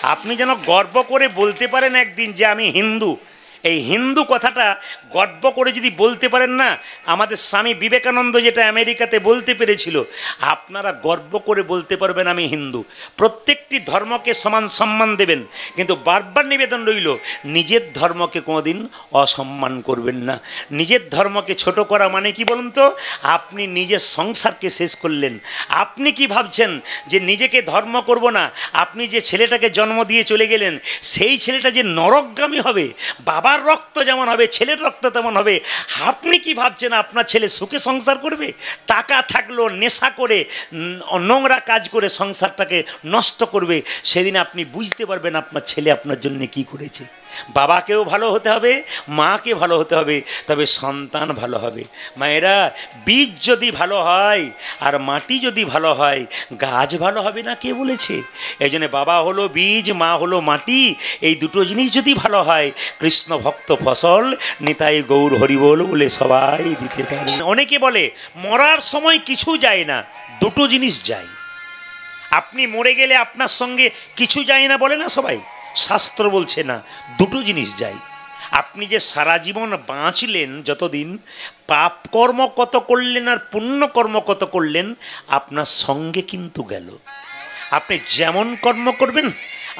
আপনি যেন গর্ব করে বলতে পারেন একদিন যে আমি হিন্দু। এই হিন্দু কথাটা গর্ব করে যদি বলতে পারেন না, আমাদের স্বামী বিবেকানন্দ যেটা আমেরিকাতে বলতে পেরেছিল, আপনারা গর্ব করে বলতে পারবেন আমি হিন্দু। প্রত্যেকটি ধর্মকে সমান সম্মান দেবেন, কিন্তু বারবার নিবেদন রইল নিজের ধর্মকে কোনোদিন অসম্মান করবেন না। নিজের ধর্মকে ছোট করা মানে কি বলুন তো? আপনি নিজের সংসারকে শেষ করলেন। আপনি কি ভাবছেন যে নিজেকে ধর্ম করব না? আপনি যে ছেলেটাকে জন্ম দিয়ে চলে গেলেন, সেই ছেলেটা যে নরকগামী হবে, বাবার রক্ত যেমন হবে ছেলের রক্ত তেমন হবে। আপনি কি ভাবছেন আপনার ছেলে সুখে সংসার করবে? টাকা থাকলেও নেশা করে নোংরা কাজ করে সংসারটাকে নষ্ট করবে। সেদিন আপনি বুঝতে পারবেন আপনার ছেলে আপনার জন্য কি করেছে। বাবাকেও ভালো হতে হবে, মাকে ভালো হতে হবে, তবে সন্তান ভালো হবে। মায়েরা, বীজ যদি ভালো হয় আর মাটি যদি ভালো হয়, গাছ ভালো হবে না কে বলেছে? এই জন্য বাবা হলো বীজ, মা হলো মাটি, এই দুটো জিনিস যদি ভালো হয়, কৃষ্ণ ভক্ত ফসল নিতাই গৌর হরিবোল বলে সবাই দিতে পারে। অনেকে বলে মরার সময় কিছু যায় না, দুটো জিনিস যায়। আপনি মরে গেলে আপনার সঙ্গে কিছু যায় না বলে না সবাই? শাস্ত্র বলছে না, দুটো জিনিস যায়। আপনি যে সারা জীবন বাঁচলেন, যতদিন পাপ কর্ম কত করলেন আর পুণ্য কর্ম কত করলেন, আপনার সঙ্গে কিন্তু গেল। আপনি যেমন কর্ম করবেন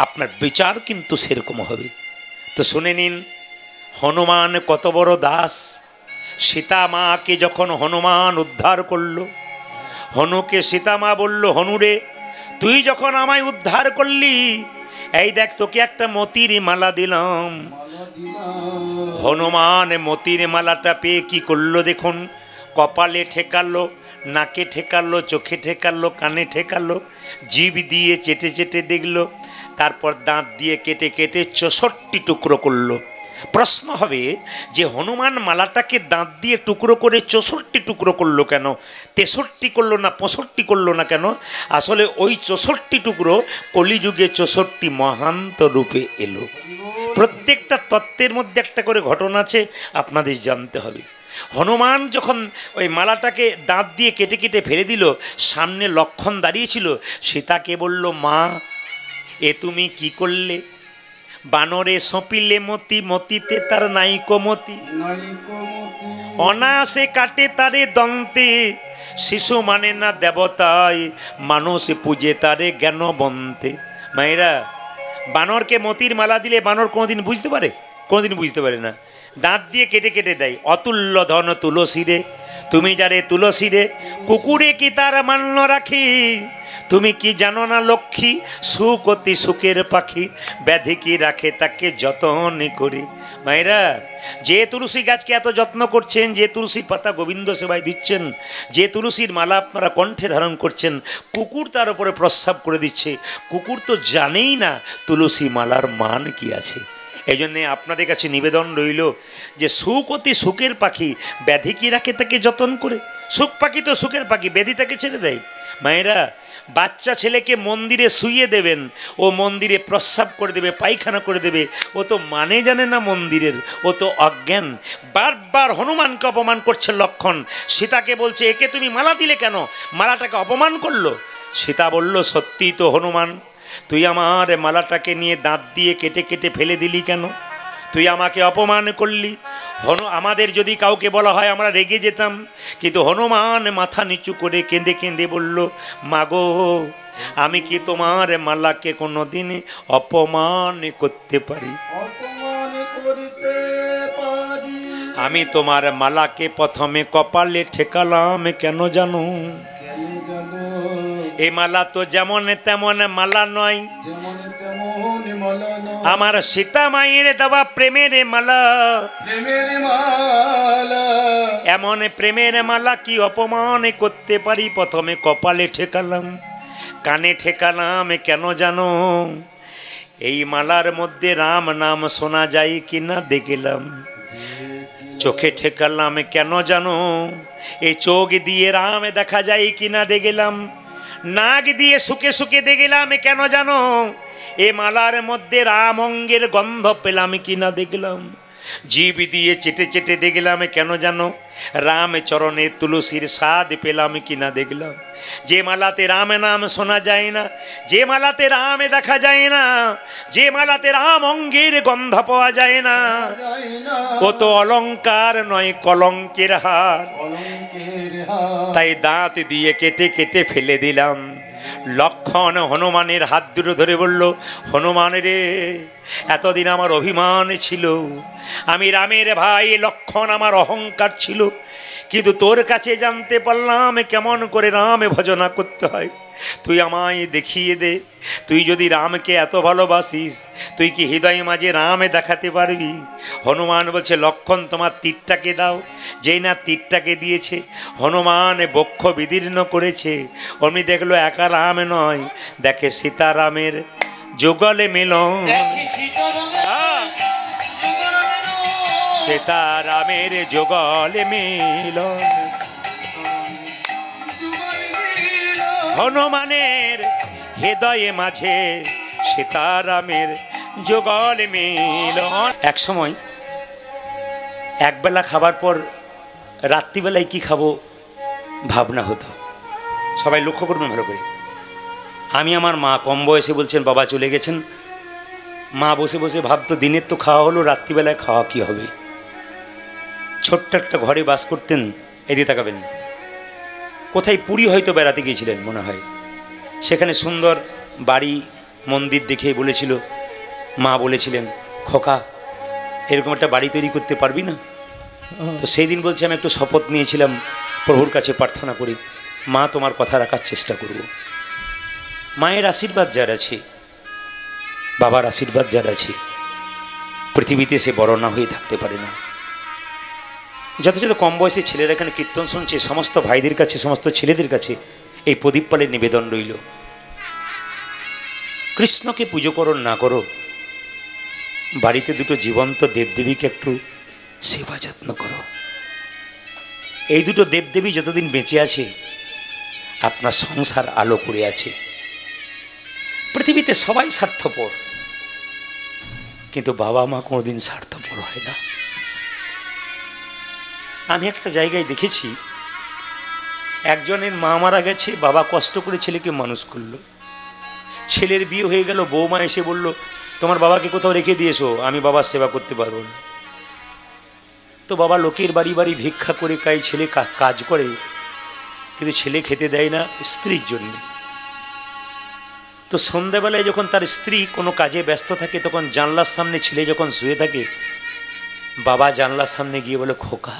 আপনার বিচার কিন্তু সেরকম হবে। তো শুনে নিন, হনুমান কত বড় দাস। সীতা মাকে যখন হনুমান উদ্ধার করলো, হনুকে সীতা মা বলল, হনুরে তুই যখন আমায় উদ্ধার করলি, এই দেখ তোকে একটা মতির মালা দিলাম। হনুমান মতির মালাটা পেয়ে কি করলো দেখুন, কপালে ঠেকালো, নাকে ঠেকালো, চোখে ঠেকালো, কানে ঠেকালো, জিভ দিয়ে চেটে চেটে দেখলো, তারপর দাঁত দিয়ে কেটে কেটে 64 টুকরো করলো। প্রশ্ন হবে যে হনুমান মালাটাকে দাঁত দিয়ে টুকরো করে 64 টুকরো করলো কেন? 63 করলো না 65 করলো না কেন? আসলে ওই 64 টুকরো কলিযুগে 64 মহান্ত রূপে এলো। প্রত্যেকটা তত্ত্বের মধ্যে একটা করে ঘটনা আছে, আপনাদের জানতে হবে। হনুমান যখন ওই মালাটাকে দাঁত দিয়ে কেটে কেটে ফেলে দিল, সামনে লক্ষণ দাঁড়িয়েছিল। সীতাকে বলল, মা এ তুমি কি করলে? বানরে সঁপিলে মতি, মতিতে তার নাইকো মতি, অনায়াসে কাটে তারে দন্তে, শিশু মানে না দেবতায়, মানুষ পূজে তারে জ্ঞানবন্তে। মায়েরা, বানরকে মতির মালা দিলে বানর কোনোদিন বুঝতে পারে? কোনোদিন বুঝতে পারে না। দাঁত দিয়ে কেটে কেটে দেয়। অতুল্য ধন তুলসী রে, তুমি যারে তুলসী রে, কুকুরে কি তার মান্য রাখি? তুমি কি জানো না লক্ষ্মী, সুখ অতি সুখের পাখি, ব্যাধি কি রাখে তাকে যত্ন করি। মায়েরা, যে তুলসী গাছকে এত যত্ন করছেন, যে তুলসীর পাতা গোবিন্দ সেবায় দিচ্ছেন, যে তুলসীর মালা আপনারা কণ্ঠে ধারণ করছেন, কুকুর তার উপরে প্রস্রাব করে দিচ্ছে। কুকুর তো জানেই না তুলসী মালার মান কি আছে। এই জন্যে আপনাদের কাছে নিবেদন রইল যে সুখ অতি সুখের পাখি, ব্যাধি কি রাখে তাকে যত্ন করে। সুখ পাখি তো সুখের পাখি, ব্যাধি তাকে ছেড়ে দেয়। মায়েরা, বাচ্চা ছেলেকে মন্দিরে শুইয়ে দেবেন, ও মন্দিরে প্রস্রাব করে দেবে, পায়খানা করে দেবে, ও তো মানে জানে না মন্দিরের, ও তো অজ্ঞান। বারবার হনুমানকে অপমান করছে লক্ষণ। সীতাকে বলছে, একে তুমি মালা দিলে কেন? মালাটাকে অপমান করলো। সীতা বলল, সত্যি তো হনুমান, তুই আমার মালাটাকে নিয়ে দাঁত দিয়ে কেটে কেটে ফেলে দিলি কেন? তুই আমাকে অপমান করলি। আমাদের যদি কাউকে বলা হয় আমরা রেগে যেতাম, কিন্তু হনুমান মাথা নিচু করে কেঁদে কেঁদে বলল, মাগো আমি কি তোমার মালাকে কোনোদিন অপমান করতে পারি? আমি তোমার মালাকে প্রথমে কপালে ঠেকালাম কেন জানো? এই মালা তো যেমন তেমন মালা নয়, আমার সীতা মায়ের দেওয়া প্রেমের মালা। এমন প্রেমের মালা কি অপমান করতে পারি? প্রথমে কপালে ঠেকালাম, কানে ঠেকালাম কেন জানো? এই মালার মধ্যে রাম নাম শোনা যায় কিনা দেখলাম। চোখে ঠেকালাম কেন জানো? এই চোখ দিয়ে রাম দেখা যায় কিনা দেখলাম। নাক দিয়ে শুকে শুকে দেখলাম কেন জানো? এ মালার মধ্যে রাম অঙ্গের গন্ধ পেলাম কিনা দেখলাম। জীব দিয়ে চেটে চেটে দেখলাম কেন জানো, রাম চরণে তুলসীর স্বাদ পেলাম কিনা দেখলাম। যে মালাতে রাম নাম শোনা যায় না, যে মালাতে রাম দেখা যায় না, যে মালাতে রাম অঙ্গের গন্ধ পাওয়া যায় না, ও তো অলঙ্কার নয় কলঙ্কের হার। তাই দাঁত দিয়ে কেটে কেটে ফেলে দিলাম। লক্ষণ হনুমানের হাত দুটো ধরে বলল, হনুমান রে, এতদিন আমার অভিমান ছিল, আমি রামের ভাই, লক্ষণ আমার অহংকার ছিল, কিন্তু তোর কাছে জানতে পারলাম কেমন করে রাম ভজনা করতে হয়। তুই আমায় দেখিয়ে দে, তুই যদি রামকে এত ভালোবাসিস, তুই কি হৃদয় মাঝে রামে দেখাতে পারবি? হনুমান বলছে, লক্ষণ তোমার তীরটাকে দাও। যেই না তীরটাকে দিয়েছে, হনুমান বক্ষ বিদীর্ণ করেছে। অমনি দেখলো একা রাম নয়, দেখে সীতারামের যুগলে মিলন, সীতারামের যুগলে মিলন। হনুমানের হৃদয়ে মাঝে সীতারামের যুগল মিলন। এক সময় একবেলা খাবার পর রাত্রিবেলায় কি খাবো ভাবনা হতো। সবাই লক্ষ্য করবেন ভালো করে। আমি আমার মা কম বয়সে বলছেন বাবা চলে গেছেন, মা বসে বসে ভাবতো দিনের তো খাওয়া হলো, রাত্রিবেলায় খাওয়া কি হবে। ছোট্ট একটা ঘরে বাস করতেন। এদিকে তাকাবেন, কোথায় পুরী হয়তো বেড়াতে গিয়েছিলেন মনে হয়, সেখানে সুন্দর বাড়ি মন্দির দেখে বলেছিল, মা বলেছিলেন, খোকা এরকম একটা বাড়ি তৈরি করতে পারবি না? তো সেই দিন বলছি আমি একটু শপথ নিয়েছিলাম, প্রভুর কাছে প্রার্থনা করি, মা তোমার কথা রাখার চেষ্টা করব। মায়ের আশীর্বাদ যার আছে, বাবার আশীর্বাদ যার আছে, পৃথিবীতে সে বড় না হয়ে থাকতে পারে না। যত যত কম বয়সী ছেলেরা এখানে কীর্তন শুনছে, সমস্ত ভাইদের কাছে, সমস্ত ছেলেদের কাছে এই প্রদীপ পালের নিবেদন রইল, কৃষ্ণকে পুজো করো না করো, বাড়িতে দুটো জীবন্ত দেবদেবীকে একটু সেবা যত্ন করো। এই দুটো দেবদেবী যতদিন বেঁচে আছে, আপনার সংসার আলো করে আছে। পৃথিবীতে সবাই স্বার্থপর, কিন্তু বাবা মা কোনোদিন স্বার্থপর হয় না। আমি একটা জায়গায় দেখেছি, একজনের মা মারা গেছে, বাবা কষ্ট করে ছেলেকে মানুষ করলো, ছেলের বিয়ে হয়ে গেল, বৌমা এসে বলল, তোমার বাবাকে কোথাও রেখে দিয়েছো, আমি বাবার সেবা করতে পারবো না। তো বাবা লোকের বাড়ি বাড়ি ভিক্ষা করে খায়, ছেলে কাজ করে, কিন্তু ছেলে খেতে দেয় না স্ত্রীর জন্য। তো সন্ধ্যাবেলায় যখন তার স্ত্রী কোনো কাজে ব্যস্ত থাকে, তখন জানলার সামনে ছেলে যখন শুয়ে থাকে, বাবা জানলার সামনে গিয়ে বলে, খোকা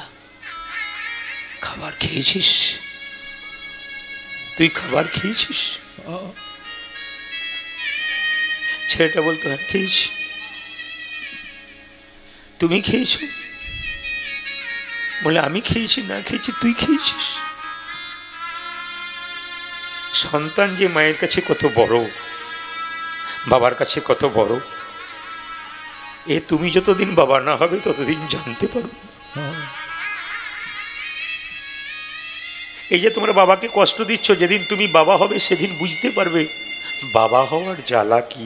খাবার খেয়েছিস? তুই খাবার খেয়েছিস? ছেলেটা বলতো, হ্যাঁ খেয়েছি। তুমি খেয়েছো? বলে আমি খেয়েছি না খেয়েছি, তুই খেয়েছিস। সন্তান যে মায়ের কাছে কত বড়, বাবার কাছে কত বড়, এ তুমি যতদিন বাবা না হবে ততদিন জানতে পারবে। এই যে তোমরা বাবাকে কষ্ট দিচ্ছ, যেদিন তুমি বাবা হবে সেদিন বুঝতে পারবে বাবা হওয়ার জ্বালা কি,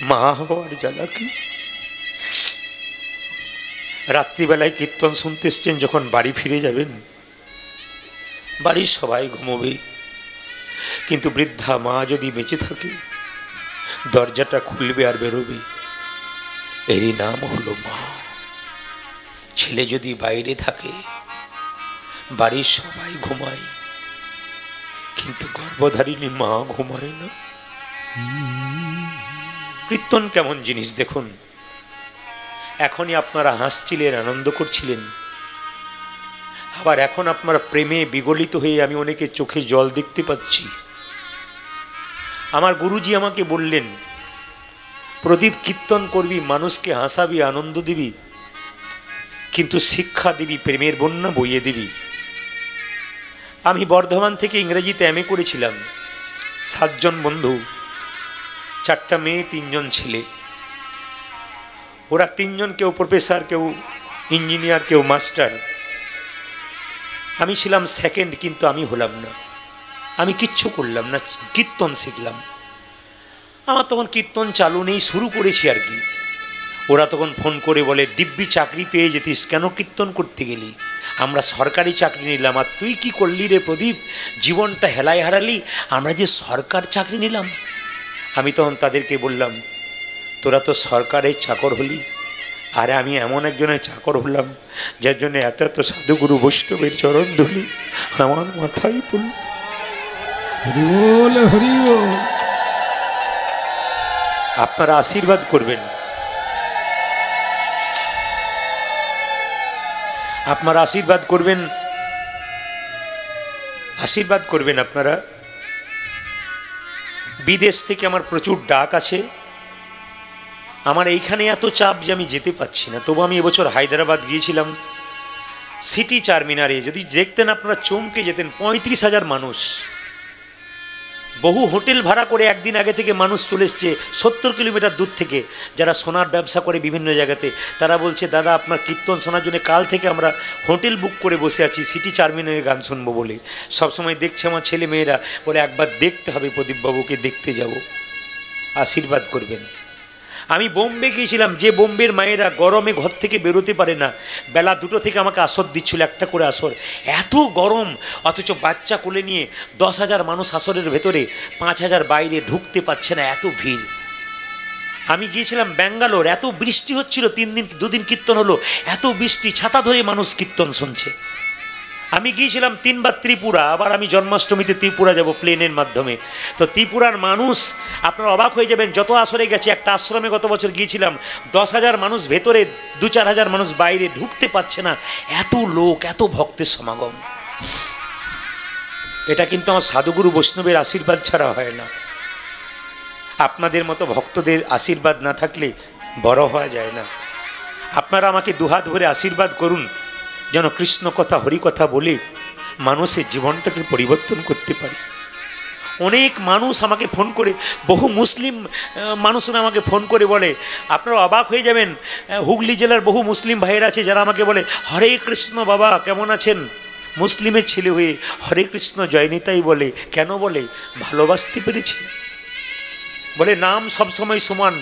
মা হওয়ার জ্বালা কি। রাত্রিবেলায় কীর্তন শুনতে এসছেন, যখন বাড়ি ফিরে যাবেন, বাড়ির সবাই ঘুমোবে, কিন্তু বৃদ্ধা মা যদি বেঁচে থাকে, দরজাটা খুলবে আর বেরোবে, এরই নাম হলো মা। ছেলে যদি বাইরে থাকে, বাড়ির সবাই ঘুমায়, কিন্তু গর্ভধারিণী মা ঘুমায় না। কীর্তন কেমন জিনিস দেখুন। এখনই আপনারা হাসছিলেন, আনন্দ করছিলেন, আবার এখন আপনারা প্রেমে বিগলিত হয়ে, আমি অনেকে চোখে জল দেখতে পাচ্ছি। আমার গুরুজি আমাকে বললেন, প্রদীপ কীর্তন করবি, মানুষকে হাসাবি, আনন্দ দিবি, কিন্তু শিক্ষা দিবি, প্রেমের বন্যা বইয়ে দিবি। আমি বর্ধমান থেকে ইংরেজিতে এমএ করেছিলাম, 7 জন বন্ধু, 4টা মেয়ে, 3 জন ছেলে। ওরা 3 জন, কেউ প্রফেসর, কেউ ইঞ্জিনিয়ার, কেউ মাস্টার। আমি ছিলাম সেকেন্ড, কিন্তু আমি হলাম না, আমি কিচ্ছু করলাম না, কীর্তন শিখলাম। আমার তখন কীর্তন চালু নেই, শুরু করেছি আর কি। ওরা তখন ফোন করে বলে, দিব্যি চাকরি পেয়ে যেতিস, কেন কীর্তন করতে গেলি? আমরা সরকারি চাকরি নিলাম, আর তুই কি করলি রে প্রদীপ, জীবনটা হেলায় হারালি, আমরা যে সরকার চাকরি নিলাম। আমি তখন তাদেরকে বললাম, তোরা তো সরকারের চাকর হলি, আর আমি এমন একজনের চাকর হলাম যার জন্য এত এত সাধুগুরু বৈষ্ণবের চরণ ধুলি আমার মাথায় পড়ল। হরি বল, হরি বল। আপনারা আশীর্বাদ করবেন, আপনারা আশীর্বাদ করবেন, আশীর্বাদ করবেন আপনারা। বিদেশ থেকে আমার প্রচুর ডাক আছে। আমার এইখানে এত চাপ যে আমি যেতে পারছি না, তবু আমি এবছর হায়দ্রাবাদ গিয়েছিলাম। সিটি চারমিনারে যদি দেখতেন আপনারা চমকে যেতেন, 35,000 মানুষ। বহু হোটেল ভাড়া করে একদিন আগে থেকে মানুষ চলে এসছে 70 কিলোমিটার দূর থেকে, যারা সোনার ব্যবসা করে বিভিন্ন জায়গাতে। তারা বলছে, দাদা আপনার কীর্তন শোনার জন্য কাল থেকে আমরা হোটেল বুক করে বসে আছি সিটি চারমিনারে গান শুনবো বলে। সবসময় দেখছে আমার ছেলে মেয়েরা, বলে একবার দেখতে হবে প্রদীপবাবুকে, দেখতে যাব। আশীর্বাদ করবেন। আমি বোম্বে গিয়েছিলাম, যে বোম্বের মায়েরা গরমে ঘর থেকে বেরোতে পারে না, বেলা 2টো থেকে আমাকে আসর দিচ্ছিল, একটা করে আসর। এত গরম, অথচ বাচ্চা কোলে নিয়ে 10,000 মানুষ আসরের ভেতরে, 5,000 বাইরে, ঢুকতে পারছে না, এত ভিড়। আমি গিয়েছিলাম ব্যাঙ্গালোর, এত বৃষ্টি হচ্ছিল, 2 দিন কীর্তন হলো, এত বৃষ্টি, ছাতা ধরে মানুষ কীর্তন শুনছে। আমি গিয়েছিলাম 3বার ত্রিপুরা, আবার আমি জন্মাষ্টমীতে ত্রিপুরা যাব প্লেনের মাধ্যমে। তো ত্রিপুরার মানুষ আপনারা অবাক হয়ে যাবেন, যত আসরে গেছে। একটা আশ্রমে গত বছর গিয়েছিলাম, 10,000 মানুষ ভেতরে, 2-4 হাজার মানুষ বাইরে, ঢুকতে পারছে না, এত লোক, এত ভক্তের সমাগম। এটা কিন্তু আমার সাধুগুরু বৈষ্ণবের আশীর্বাদ ছাড়া হয় না। আপনাদের মতো ভক্তদের আশীর্বাদ না থাকলে বড় হওয়া যায় না। আপনারা আমাকে দুহাত ভরে আশীর্বাদ করুন, যেন কৃষ্ণ কথা, হরি কথা বলে মানুষের জীবনটাকে পরিবর্তন করতে পারি। অনেক মানুষ আমাকে ফোন করে, বহু মুসলিম মানুষরা আমাকে ফোন করে বলে, আপনারা অবাক হয়ে যাবেন, হুগলি জেলার বহু মুসলিম ভাইয়েরা আছে যারা আমাকে বলে, হরে কৃষ্ণ বাবা কেমন আছেন? মুসলিমের ছেলে হয়ে হরে কৃষ্ণ জয়নিতাই বলে, কেন বলে? ভালোবাসতে পেরেছে। বলে নাম সবসময় সমান,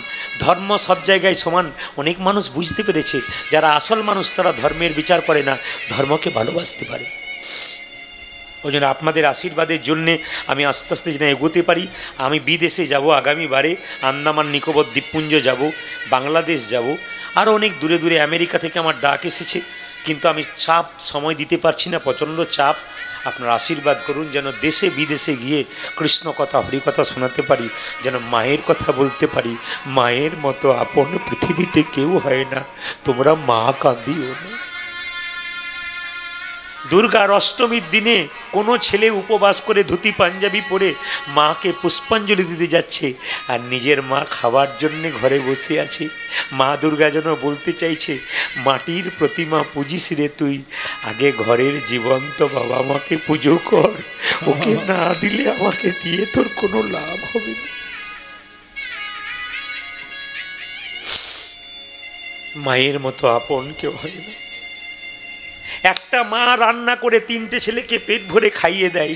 ধর্ম সব জায়গায় সমান। অনেক মানুষ বুঝতে পেরেছে, যারা আসল মানুষ তারা ধর্মের বিচার করে না, ধর্মকে ভালোবাসতে পারে। ওই জন্য আপনাদের আশীর্বাদের জন্যে আমি আস্তে আস্তে যেন এগোতে পারি। আমি বিদেশে যাব আগামীবারে, আন্দামান নিকোবর দ্বীপপুঞ্জ যাব, বাংলাদেশ যাব, আরও অনেক দূরে দূরে। আমেরিকা থেকে আমার ডাক এসেছে, কিন্তু আমি চাপ সময় দিতে পারছি না, প্রচণ্ড চাপ। আপনারা আশীর্বাদ করুন যেন দেশে বিদেশে গিয়ে কৃষ্ণ কথা, হরি কথা শোনাতে পারি, যেন মায়ের কথা বলতে পারি। মায়ের মতো আপন পৃথিবীতে কেউ হয় না, তোমরা মা কাঁদিও না। দুর্গার অষ্টমীর দিনে কোনো ছেলে উপবাস করে ধুতি পাঞ্জাবি পরে মাকে পুষ্পাঞ্জলি দিতে যাচ্ছে, আর নিজের মা খাবার জন্যে ঘরে বসে আছে। মা দুর্গা যেন বলতে চাইছে, মাটির প্রতিমা পুজিস রে তুই, আগে ঘরের জীবন্ত বাবা মাকে পুজো কর, ওকে না দিলে আমাকে দিয়ে তোর কোনো লাভ হবে না। মায়ের মতো আপন কেউ হয় না। একটা মা রান্না করে 3টে ছেলেকে পেট ভরে খাইয়ে দেয়,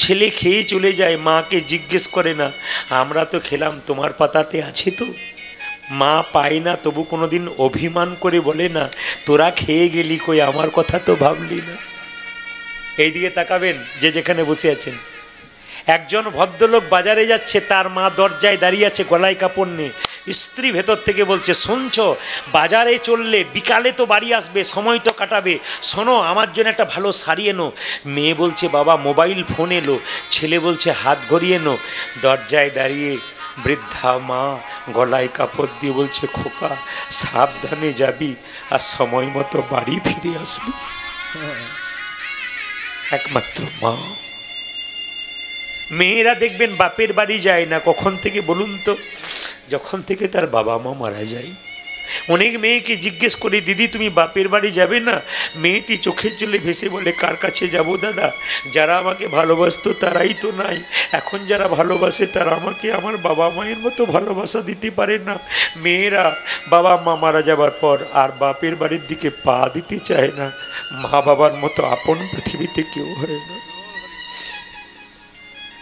ছেলে খেয়ে চলে যায়, মাকে জিজ্ঞেস করে না আমরা তো খেলাম, তোমার পাতাতে আছে তো? মা পায় না, তবু কোনোদিন অভিমান করে বলে না তোরা খেয়ে গেলি কই, আমার কথা তো ভাবলি না। এইদিকে তাকাবেন যে যেখানে বসে আছেন। একজন ভদ্রলোক বাজারে যাচ্ছে, তার মা দরজায় দাঁড়িয়ে আছে গলায় কাপড় নিয়ে। স্ত্রী ভেতর থেকে বলছে, শুনছ বাজারে চললে বিকালে তো বাড়ি আসবে, সময় তো কাটাবে, শোনো আমার জন্য একটা ভালো শাড়ি এনো। মেয়ে বলছে বাবা মোবাইল ফোন এলো। ছেলে বলছে হাত ঘড়ি এনো। দরজায় দাঁড়িয়ে বৃদ্ধা মা গলায় কাপড় দিয়ে বলছে, খোকা সাবধানে যাবি আর সময় মতো বাড়ি ফিরে আসবি। একমাত্র মা। মেয়েরা দেখবেন বাপের বাড়ি যায় না, কখন থেকে বলুন তো? যখন থেকে তার বাবা মা মারা যায়। অনেক মেয়েকে জিজ্ঞেস করি, দিদি তুমি বাপের বাড়ি যাবে না? মেয়েটি চোখের জলে ভেসে বলে, কার কাছে যাব দাদা? যারা আমাকে ভালোবাসতো তারাই তো নাই, এখন যারা ভালোবাসে তারা আমাকে আমার বাবা মায়ের মতো ভালোবাসা দিতে পারে না। মেয়েরা বাবা মা মারা যাবার পর আর বাপের বাড়ির দিকে পা দিতে চায় না। মা বাবার মতো আপন পৃথিবীতে কেউ হয় না।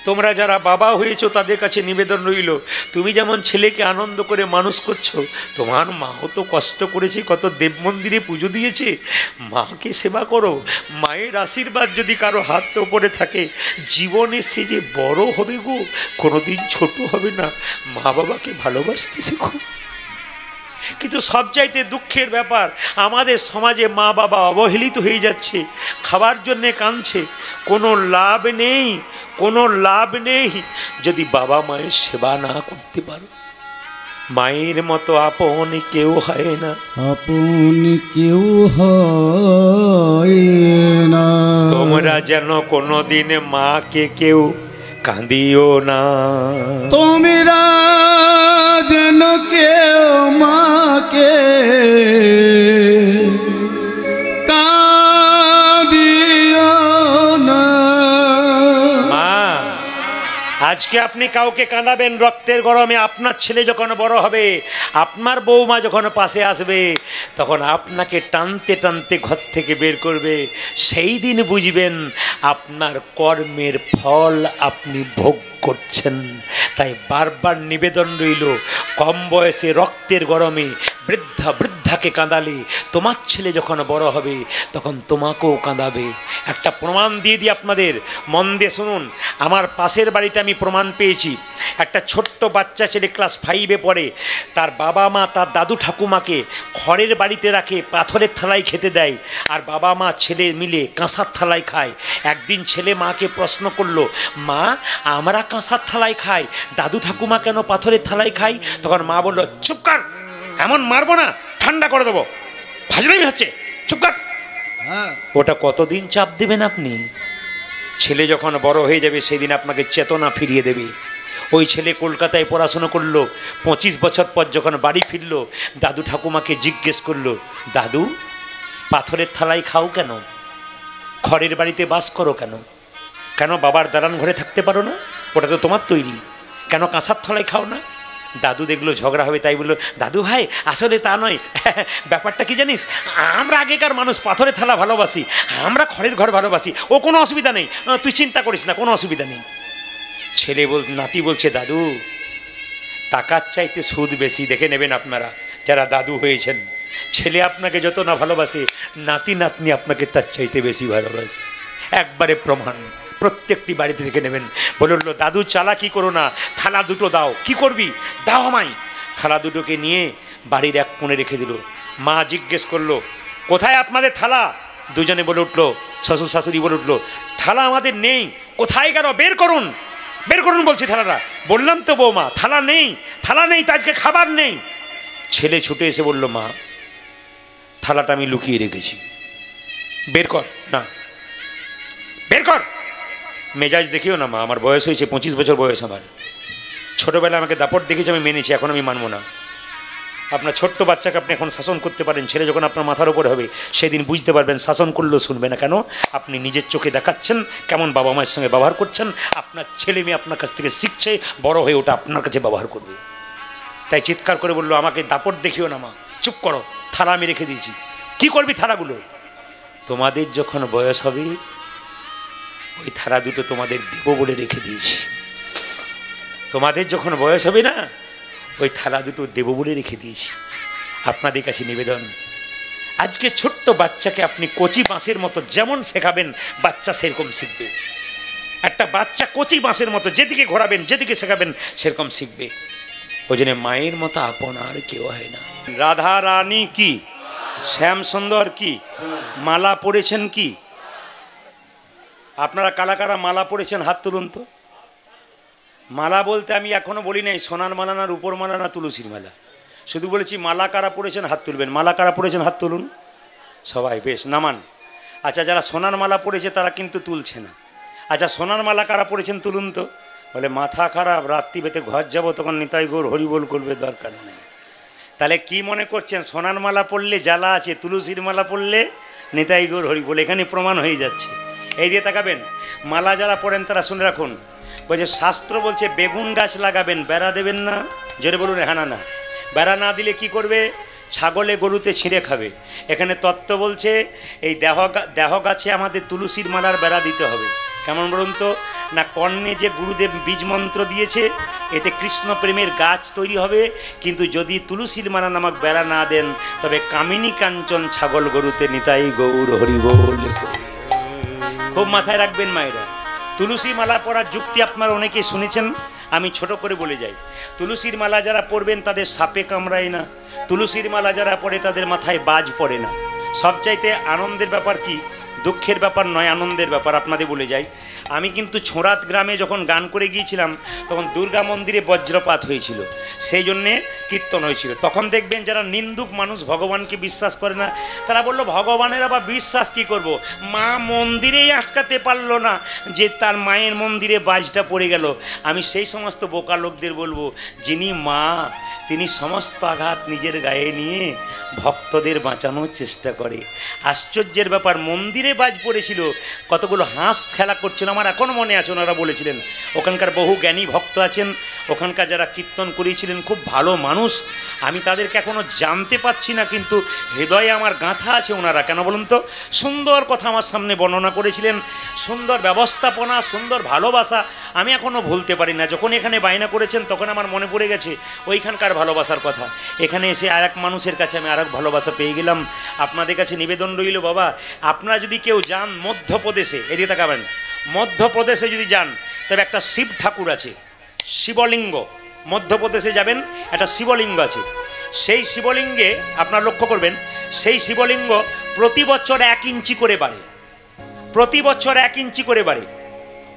তোমরা যারা বাবা হয়েছো তাদের কাছে নিবেদন রইল, তুমি যেমন ছেলেকে আনন্দ করে মানুষ করছো, তোমার মাও তো কষ্ট করেছে, কত দেব মন্দিরে পুজো দিয়েছে, মাকে সেবা করো। মায়ের আশীর্বাদ যদি কারো হাত ওপরে থাকে, জীবনে সে যে বড় হবে গো, কোনোদিন ছোট হবে না। মা বাবাকে ভালোবাসতে শেখো। কিন্তু সবচাইতে দুঃখের ব্যাপার, আমাদের সমাজে মা বাবা অবহেলিত হয়ে যাচ্ছে, খাবার জন্যে কাঁদছে। কোনো লাভ নেই, কোনো লাভ নেই যদি বাবা মায়ের সেবা না করতে পারো। মায়ের মতো আপন কেউ হয় না, আপন কেউ হয় না। তোমরা যেন কোনোদিন মাকে কেউ কাঁদিও না। তোমরা যেন কেউ মাকে কাঁদিও না। মা, আজকে আপনি কাউকে কাঁদাবেন রক্তের গরমে, আপনার ছেলে যখন বড় হবে, আপনার বৌমা যখন পাশে আসবে, তখন আপনাকে টানতে টানতে ঘর থেকে বের করবে, সেই দিন বুঝবেন আপনার কর্মের ফল আপনি ভোগ করছেন। তাই বারবার নিবেদন রইল, কম বয়সে রক্তের গরমে বৃদ্ধাকে কাঁদালে তোমার ছেলে যখন বড় হবে তখন তোমাকেও কাঁদাবে। একটা প্রমাণ দিয়ে দিই আপনাদের, মন দিয়ে শুনুন। আমার পাশের বাড়িতে আমি প্রমাণ পেয়েছি। একটা ছোট্ট বাচ্চা ছেলে ক্লাস 5-এ পড়ে, তার বাবা মা তার দাদু ঠাকুমাকে খড়ের বাড়িতে রাখে, পাথরের থালায় খেতে দেয়, আর বাবা মা ছেলে মিলে কাঁসার থালায় খায়। একদিন ছেলে মাকে প্রশ্ন করলো, মা আমরা কাঁসার থালায় খাই, দাদু ঠাকুমা কেন পাথরের থালায় খাই? তখন মা বলল, চুপ কর, এমন মারবো না, ঠান্ডা করে দেবো, ফাজলামি হচ্ছে, চুপ কর। ওটা কতদিন চাপ দেবেন আপনি? ছেলে যখন বড় হয়ে যাবে সেদিন আপনাকে চেতনা ফিরিয়ে দেবে। ওই ছেলে কলকাতায় পড়াশুনো করলো, 25 বছর পর যখন বাড়ি ফিরল, দাদু ঠাকুমাকে জিজ্ঞেস করলো, দাদু পাথরের থালায় খাও কেন? খড়ের বাড়িতে বাস করো কেন? কেন বাবার দালান ঘরে থাকতে পারো না? ওটা তো তোমার তৈরি, কেন কাঁসার থালায় খাও না? দাদু দেখলো ঝগড়া হবে, তাই বললো, দাদু ভাই আসলে তা নয়, ব্যাপারটা কি জানিস, আমরা আগেকার মানুষ পাথরের থালা ভালোবাসি, আমরা খড়ের ঘর ভালোবাসি, ও কোনো অসুবিধা নেই, তুই চিন্তা করিস না, কোনো অসুবিধা নেই। নাতি বলছে, দাদু টাকার চাইতে সুদ বেশি, দেখে নেবেন আপনারা যারা দাদু হয়েছেন। ছেলে আপনাকে যত না ভালোবাসে, নাতি নাতনি আপনাকে তার চাইতে বেশি ভালোবাসে। একবারে প্রমাণ, প্রত্যেকটি বাড়িতে দেখে নেবেন। বলল, দাদু চালাকি করো না, থালা দুটো দাও। কি করবি? দাও আমায়। থালা দুটোকে নিয়ে বাড়ির এক কোণে রেখে দিল। মা জিজ্ঞেস করলো, কোথায় আপনাদের থালা? দুজনে বলে উঠলো, শ্বশুর শাশুড়ি বলে উঠলো, থালা আমাদের নেই। কোথায় গেল? বের করুন, বের করুন বলছি থালাটা। বললাম তো বৌমা, থালা নেই, থালা নেই তো আজকে খাবার নেই। ছেলে ছুটে এসে বলল, মা থালাটা আমি লুকিয়ে রেখেছি, বের কর না, বের কর। মেজাজ দেখিও না মা, আমার বয়স হয়েছে 25 বছর বয়স আমার। ছোটোবেলায় আমাকে দাপট দেখেছি, আমি মেনেছি, এখন আমি মানবো না। আপনার ছোট্ট বাচ্চাকে আপনি এখন শাসন করতে পারেন, ছেলে যখন আপনার মাথার উপরে হবে সেদিন বুঝতে পারবেন শাসন করলেও শুনবে না। কেন? আপনি নিজের চোখে দেখাচ্ছেন কেমন বাবা মায়ের সঙ্গে ব্যবহার করছেন। আপনার ছেলে মেয়ে আপনার কাছ থেকে শিখছে, বড় হয়ে ওটা আপনার কাছে ব্যবহার করবে। তাই চিৎকার করে বললো, আমাকে দাপট দেখিও না মা, চুপ করো, থালা আমি রেখে দিয়েছি। কি করবি থালাগুলো? তোমাদের যখন বয়স হবে ওই থালা দুটো তোমাদের দেব বলে রেখে দিয়েছি। তোমাদের যখন বয়স হবে না, ওই থালা দুটো দেব বলে রেখে দিয়েছি। আপনাদের কাছে নিবেদন, আজকে ছোট্ট বাচ্চাকে আপনি কচি বাঁশের মতো যেমন শেখাবেন, বাচ্চা সেরকম শিখবে। একটা বাচ্চা কচি বাঁশের মতো যেদিকে ঘোরাবেন, যেদিকে শেখাবেন, সেরকম শিখবে। ওই জন্য মায়ের মতো আপন আর কেউ হয় না। রাধা রানী কি, শ্যাম সুন্দর কি, মালা পড়েছেন কি? আপনারা কারা কারা মালা পড়েছেন হাত তুলুন তো। মালা বলতে আমি এখনো বলি নাই সোনার মালা না রূপোর মালা না তুলসীর মালা, শুধু বলেছি মালা কারা পড়েছেন হাত তুলবেন। মালা কারা পড়েছেন হাত তুলুন সবাই, বেশ নামান। আচ্ছা, যারা সোনার মালা পড়েছে তারা কিন্তু তুলছে না। আচ্ছা, সোনার মালা কারা পড়েছেন তুলুন তো। বলে মাথা খারাপ, রাত্রি বেতে ঘর যাবো, তখন নিতাই গৌর হরিবোল করবে, দরকার নেই। তাহলে কি মনে করছেন সোনার মালা পড়লে জ্বালা আছে, তুলসীর মালা পড়লে নিতাই গৌর হরিবোল? এখানে প্রমাণ হয়ে যাচ্ছে। এই দিয়ে তাকাবেন। মালা যারা পড়েন তারা শুনে রাখুন, বলছে শাস্ত্র বলছে বেগুন গাছ লাগাবেন, বেড়া দেবেন না। জোরে বলুন হ্যাঁ না। বেড়া না দিলে কি করবে? ছাগলে গরুতে ছিঁড়ে খাবে। এখানে তত্ত্ব বলছে এই দেহ গাছে আমাদের তুলসীর মালার বেড়া দিতে হবে। কেমন বলুন তো? না কর্ণে যে গুরুদেব বীজ মন্ত্র দিয়েছে, এতে কৃষ্ণ প্রেমের গাছ তৈরি হবে, কিন্তু যদি তুলসীর মালা নামক বেড়া না দেন তবে কামিনী কাঞ্চন ছাগল গরুতে নিতাই গৌর হরি বল। খুব মাথায় রাখবেন মায়েরা, তুলসী মালা পরার যুক্তি আপনারা অনেকেই শুনেছেন, আমি ছোট করে বলে যাই। তুলসীর মালা যারা পরবেন তাদের সাপে কামড়ায় না, তুলসীর মালা যারা পরে তাদের মাথায় বাজ পড়ে না। সবচাইতে আনন্দের ব্যাপার কি, দুঃখের ব্যাপার নয়, আনন্দের ব্যাপার আপনাদের বলে যাই। আমি কিন্তু ছোড়াত গ্রামে যখন গান করে গিয়েছিলাম তখন দুর্গা মন্দিরে বজ্রপাত হয়েছিল, সেই জন্যে কীর্তন হয়েছিল। তখন দেখবেন যারা নিন্দুক মানুষ, ভগবানকে বিশ্বাস করে না, তারা বললো ভগবানের আবার বিশ্বাস কি করব, মা মন্দিরেই আটকাতে পারলো না যে তার মায়ের মন্দিরে বাজটা পড়ে গেল। আমি সেই সমস্ত বোকা লোকদের বলবো, যিনি মা তিনি সমস্ত আঘাত নিজের গায়ে নিয়ে ভক্তদের বাঁচানোর চেষ্টা করে। আশ্চর্যের ব্যাপার, মন্দিরে বাজ পড়েছিল, কতগুলো হাঁস খেলা করছিল, আমার এখনও মনে আছে। ওনারা বলেছিলেন ওখানকার বহু জ্ঞানী ভক্ত আছেন, ওখানকার যারা কীর্তন করেছিলেন খুব ভালো মানুষ, আমি তাদেরকে এখনও জানতে পারছি না, কিন্তু হৃদয়ে আমার গাঁথা আছে ওনারা। কেন বলুন তো? সুন্দর কথা আমার সামনে বর্ণনা করেছিলেন, সুন্দর ব্যবস্থাপনা, সুন্দর ভালোবাসা, আমি এখনও ভুলতে পারি না। যখন এখানে বায়না করেছেন তখন আমার মনে পড়ে গেছে ওইখানকার ভালোবাসার কথা। এখানে এসে আর এক মানুষের কাছে আমি আর এক ভালোবাসা পেয়ে গেলাম। আপনাদের কাছে নিবেদন রইল, বাবা আপনারা যদি কেউ যান মধ্যপ্রদেশে, এদিকে তাকাবেন, মধ্যপ্রদেশে যদি যান তবে একটা শিব ঠাকুর আছে, শিবলিঙ্গ, মধ্যপ্রদেশে যাবেন একটা শিবলিঙ্গ আছে। সেই শিবলিঙ্গে আপনারা লক্ষ্য করবেন, সেই শিবলিঙ্গ প্রতি বছর 1 ইঞ্চি করে বাড়ে, প্রতি বছর 1 ইঞ্চি করে বাড়ে।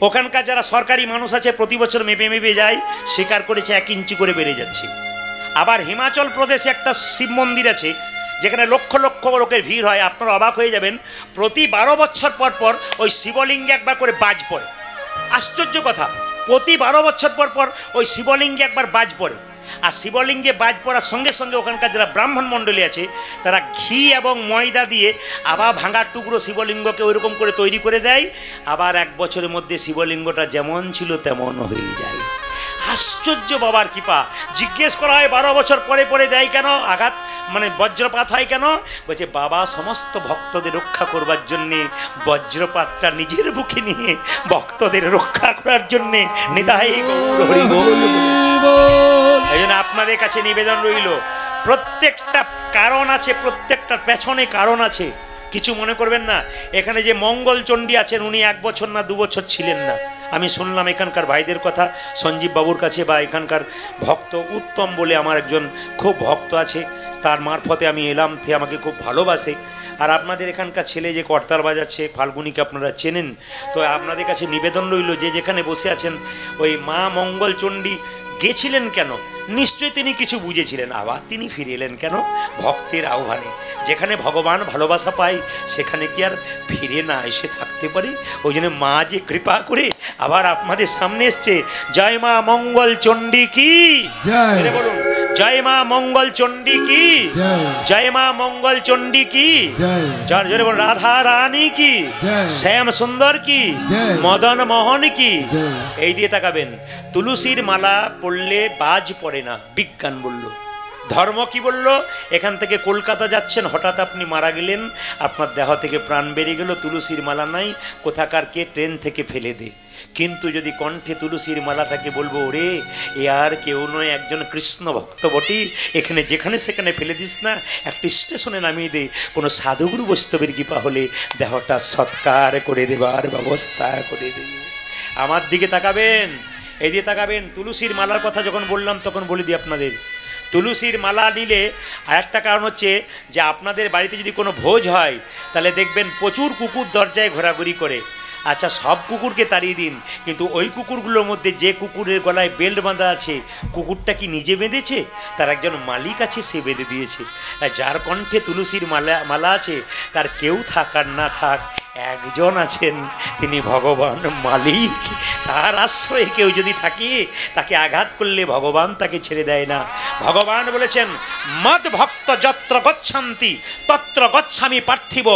ওখানকার যারা সরকারি মানুষ আছে প্রতি বছর মেপে মেপে যায়, স্বীকার করেছে 1 ইঞ্চি করে বেড়ে যাচ্ছে। আবার হিমাচল প্রদেশে একটা শিব মন্দির আছে যেখানে লক্ষ লক্ষ লোকের ভিড় হয়, আপনারা অবাক হয়ে যাবেন, প্রতি 12 বছর পর পর ওই শিবলিঙ্গে একবার করে বাজ পড়ে। আশ্চর্য কথা, প্রতি 12 বছর পর পর ওই শিবলিঙ্গে একবার বাজ পড়ে। আর শিবলিঙ্গে বাজ পড়ার সঙ্গে সঙ্গে ওখানকার যারা ব্রাহ্মণ মণ্ডলী আছে তারা ঘি এবং ময়দা দিয়ে আবার ভাঙার টুকরো শিবলিঙ্গকে ওইরকম করে তৈরি করে দেয়, আবার 1 বছরের মধ্যে শিবলিঙ্গটা যেমন ছিল তেমন হয়ে যায়। আশ্চর্য বাবার কৃপা। জিজ্ঞেস করা হয় 12 বছর পরে পরে দেয় কেন, আঘাত মানে বজ্রপাত হয় কেন? বলছে বাবা সমস্ত ভক্তদের রক্ষা করবার জন্যে বজ্রপাতটা নিজের বুকে নিয়ে ভক্তদের রক্ষা করার জন্যে নিতাই গৌর হরি বল। এই জন্য আপনাদের কাছে নিবেদন রইল, প্রত্যেকটা কারণ আছে, প্রত্যেকটার পেছনে কারণ আছে, কিছু মনে করবেন না। এখানে যে মঙ্গল চণ্ডী আছেন উনি 1 বছর না 2 বছর ছিলেন না, আমি শুনলাম এখানকার ভাইদের কথা, সঞ্জীব বাবুর কাছে, বা এখানকার ভক্ত উত্তম বলে আমার একজন খুব ভক্ত আছে, তার মারফতে আমি এলাম, থে আমাকে খুব ভালোবাসে। আর আপনাদের এখানকার ছেলে যে করতাল বাজাচ্ছে ফাল্গুনিকে আপনারা চেনেন, তো আপনাদের কাছে নিবেদন রইল, যে যেখানে বসে আছেন ওই মা মঙ্গল চণ্ডী গেছিলেন কেন? নিশ্চয়ই তিনি কিছু বুঝেছিলেন, আবার তিনি ফিরে এলেন কেন? ভক্তের আহ্বানে। যেখানে ভগবান ভালোবাসা পায় সেখানে কি আর ফিরে না এসে থাকতে পারে? ওই জন্য মা যে কৃপা করে আবার আপনাদের সামনে এসছে। জয় মা মঙ্গল চণ্ডী কি জয়, বলুন জয় মা মঙ্গল চণ্ডী কি জয়, জয় মা মঙ্গল চণ্ডী কি জয়, জয় জয় বলুন রাধা রানী কি জয়, শ্যাম সুন্দর কি জয়, মদন মোহন কি জয়। এই দিয়ে তাকাবেন, তুলসীর মালা পড়লে বাজ পড়ে না, বিজ্ঞান বলল। ধর্ম কি বলল? এখান থেকে কলকাতা যাচ্ছেন, হঠাৎ আপনি মারা গেলেন, আপনার দেহ থেকে প্রাণ বেরিয়ে গেল, তুলসীর মালা নাই, কোথাকার কে ট্রেন থেকে ফেলে দে। কিন্তু যদি কণ্ঠে তুলসীর মালা থাকে বলবো ওরে এ আর কেউ নয়, একজন কৃষ্ণ ভক্ত বটি, এখানে যেখানে সেখানে ফেলে দিস না, একটি স্টেশনে নামিয়ে দে, কোনো সাধুগুরু বৈষ্ণবের কৃপা হলে দেহটা সৎকার করে দেবার ব্যবস্থা করে দেবে। আমার দিকে তাকাবেন, এই দিয়ে তাকাবেন। তুলসীর মালার কথা যখন বললাম তখন বলে দিই আপনাদের, তুলসীর মালা নিলে আর একটা কারণ হচ্ছে যে আপনাদের বাড়িতে যদি কোনো ভোজ হয় তাহলে দেখবেন প্রচুর কুকুর দরজায় ঘোরাঘুরি করে। আচ্ছা সব কুকুরকে তাড়িয়ে দিন, কিন্তু ওই কুকুরগুলোর মধ্যে যে কুকুরের গলায় বেল্ট বাঁধা আছে, কুকুরটা কি নিজে বেঁধেছে? তার একজন মালিক আছে, সে বেঁধে দিয়েছে। যার কণ্ঠে তুলসীর মালা আছে তার কেউ থাক আর না থাক একজন আছেন, তিনি ভগবান মালিক। তার আশ্রয়ে কেউ যদি থাকে তাকে আঘাত করলে ভগবান তাকে ছেড়ে দেয় না। ভগবান বলেছেন মদ ভক্ত যত্র গচ্ছন্তি তত্র গচ্ছামি পার্থিব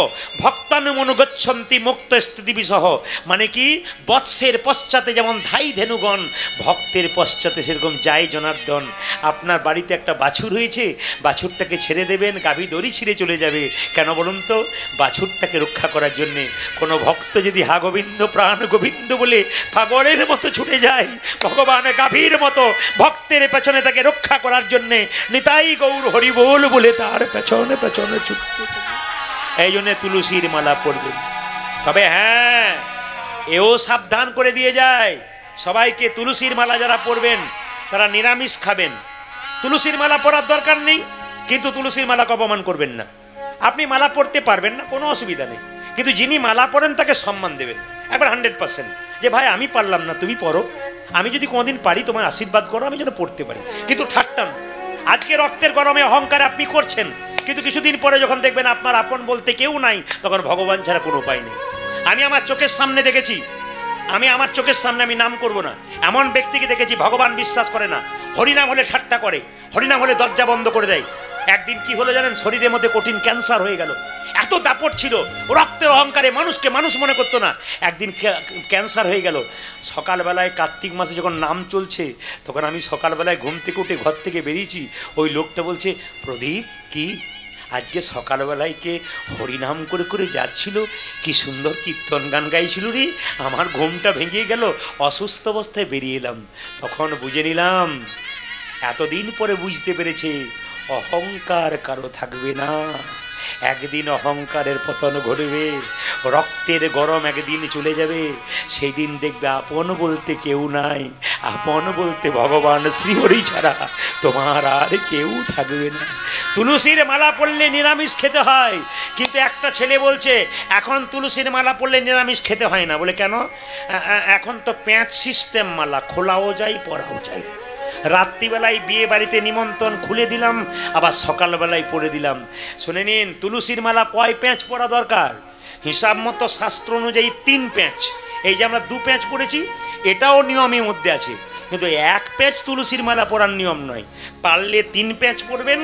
ভক্তানুমনুগচ্ছন্তি মুক্ত স্থিতি বিসহ। মানে কি, বৎসের পশ্চাতে যেমন ধাই ধেনুগণ, ভক্তের পশ্চাতে সেরকম যায় জনার্দন। আপনার বাড়িতে একটা বাছুর হয়েছে, বাছুরটাকে ছেড়ে দেবেন, গাভী দড়ি ছিঁড়ে চলে যাবে, কেন বলুন তো? বাছুরটাকে রক্ষা করার জন্যে। কোনো ভক্ত যদি হা গোবিন্দ প্রাণ গোবিন্দ বলে পাগলের মতো ছুটে যায়, ভগবান গাভীর মতো ভক্তের পেছনে তাকে রক্ষা করার জন্যে নিতাই গৌর হরি বল বলে তার পেছনে পেছনে ছুটতে থাকে। এই জন্যে তুলসীর মালা পরবেন। তবে হ্যাঁ, এও সাবধান করে দিয়ে যায় সবাইকে, তুলসীর মালা যারা পরবেন তারা নিরামিষ খাবেন। তুলসীর মালা পরার দরকার নেই, কিন্তু তুলসীর মালাকে অপমান করবেন না। আপনি মালা পরতে পারবেন না, কোনো অসুবিধা নেই, কিন্তু যিনি মালা পরেন তাকে সম্মান দেবেন একবার 100%, যে ভাই আমি পারলাম না তুমি পড়ো, আমি যদি কোনোদিন পারি তোমার আশীর্বাদ করো, আমি যেন পড়তে পারি, কিন্তু ঠাট্টা না। আজকে রক্তের গরমে অহংকার আপনি করছেন, কিন্তু কিছুদিন পরে যখন দেখবেন আপনার আপন বলতে কেউ নাই, তখন ভগবান ছাড়া কোনো উপায় নেই। আমি আমার চোখের সামনে দেখেছি, আমার চোখের সামনে, আমি নাম করব না, এমন ব্যক্তিকে দেখেছি ভগবান বিশ্বাস করে না, হরিনাম হলে ঠাট্টা করে, হরিনাম হলে দরজা বন্ধ করে দেয়। একদিন কি হলো জানেন, শরীরের মধ্যে কঠিন ক্যান্সার হয়ে গেল। এত দাপট ছিল, রক্তের অহংকারে মানুষকে মানুষ মনে করতো না, একদিন ক্যান্সার হয়ে গেল। সকালবেলায় কার্তিক মাসে যখন নাম চলছে, তখন আমি সকালবেলায় ঘুম থেকে উঠে ঘর থেকে বেরিয়েছি, ওই লোকটা বলছে, প্রদীপ কি আজকে সকালবেলায় কে হরিনাম করে করে যাচ্ছিল, কি সুন্দর কীর্তন গান গাইছিল রে, আমার ঘুমটা ভেঙে গেল, অসুস্থ অবস্থায় বেরিয়ে এলাম। তখন বুঝে নিলাম, এতদিন পরে বুঝতে পেরেছে অহংকার কারো থাকবে না, একদিন অহংকারের পতন ঘটবে, রক্তের গরম একদিন চলে যাবে, সেই দিন দেখবে আপন বলতে কেউ নাই, আপন বলতে ভগবান শ্রীহরি ছাড়া তোমার আর কেউ থাকবে না। তুলসীর মালা পড়লে নিরামিষ খেতে হয়, কিন্তু একটা ছেলে বলছে এখন তুলসীর মালা পড়লে নিরামিষ খেতে হয় না, বলে কেন? এখন তো প্যাঁচ সিস্টেম মালা, খোলাও যায় পরাও যায়। রাত্রিবেলায় বিয়ে বাড়িতে নিমন্ত্রণ খুলে দিলাম, আবার সকালবেলায় পরে দিলাম। শুনে নিন, তুলসীর মালা কয় প্যাঁচ পরা দরকার? হিসাব মতো শাস্ত্র অনুযায়ী 3 প্যাঁচ। এই যে আমরা 2 প্যাঁচ পড়েছি, এটাও নিয়মের মধ্যে আছে, কিন্তু 1 প্যাঁচ তুলসীর মালা পরার নিয়ম নয়। পারলে 3 প্যাঁচ পরবেন,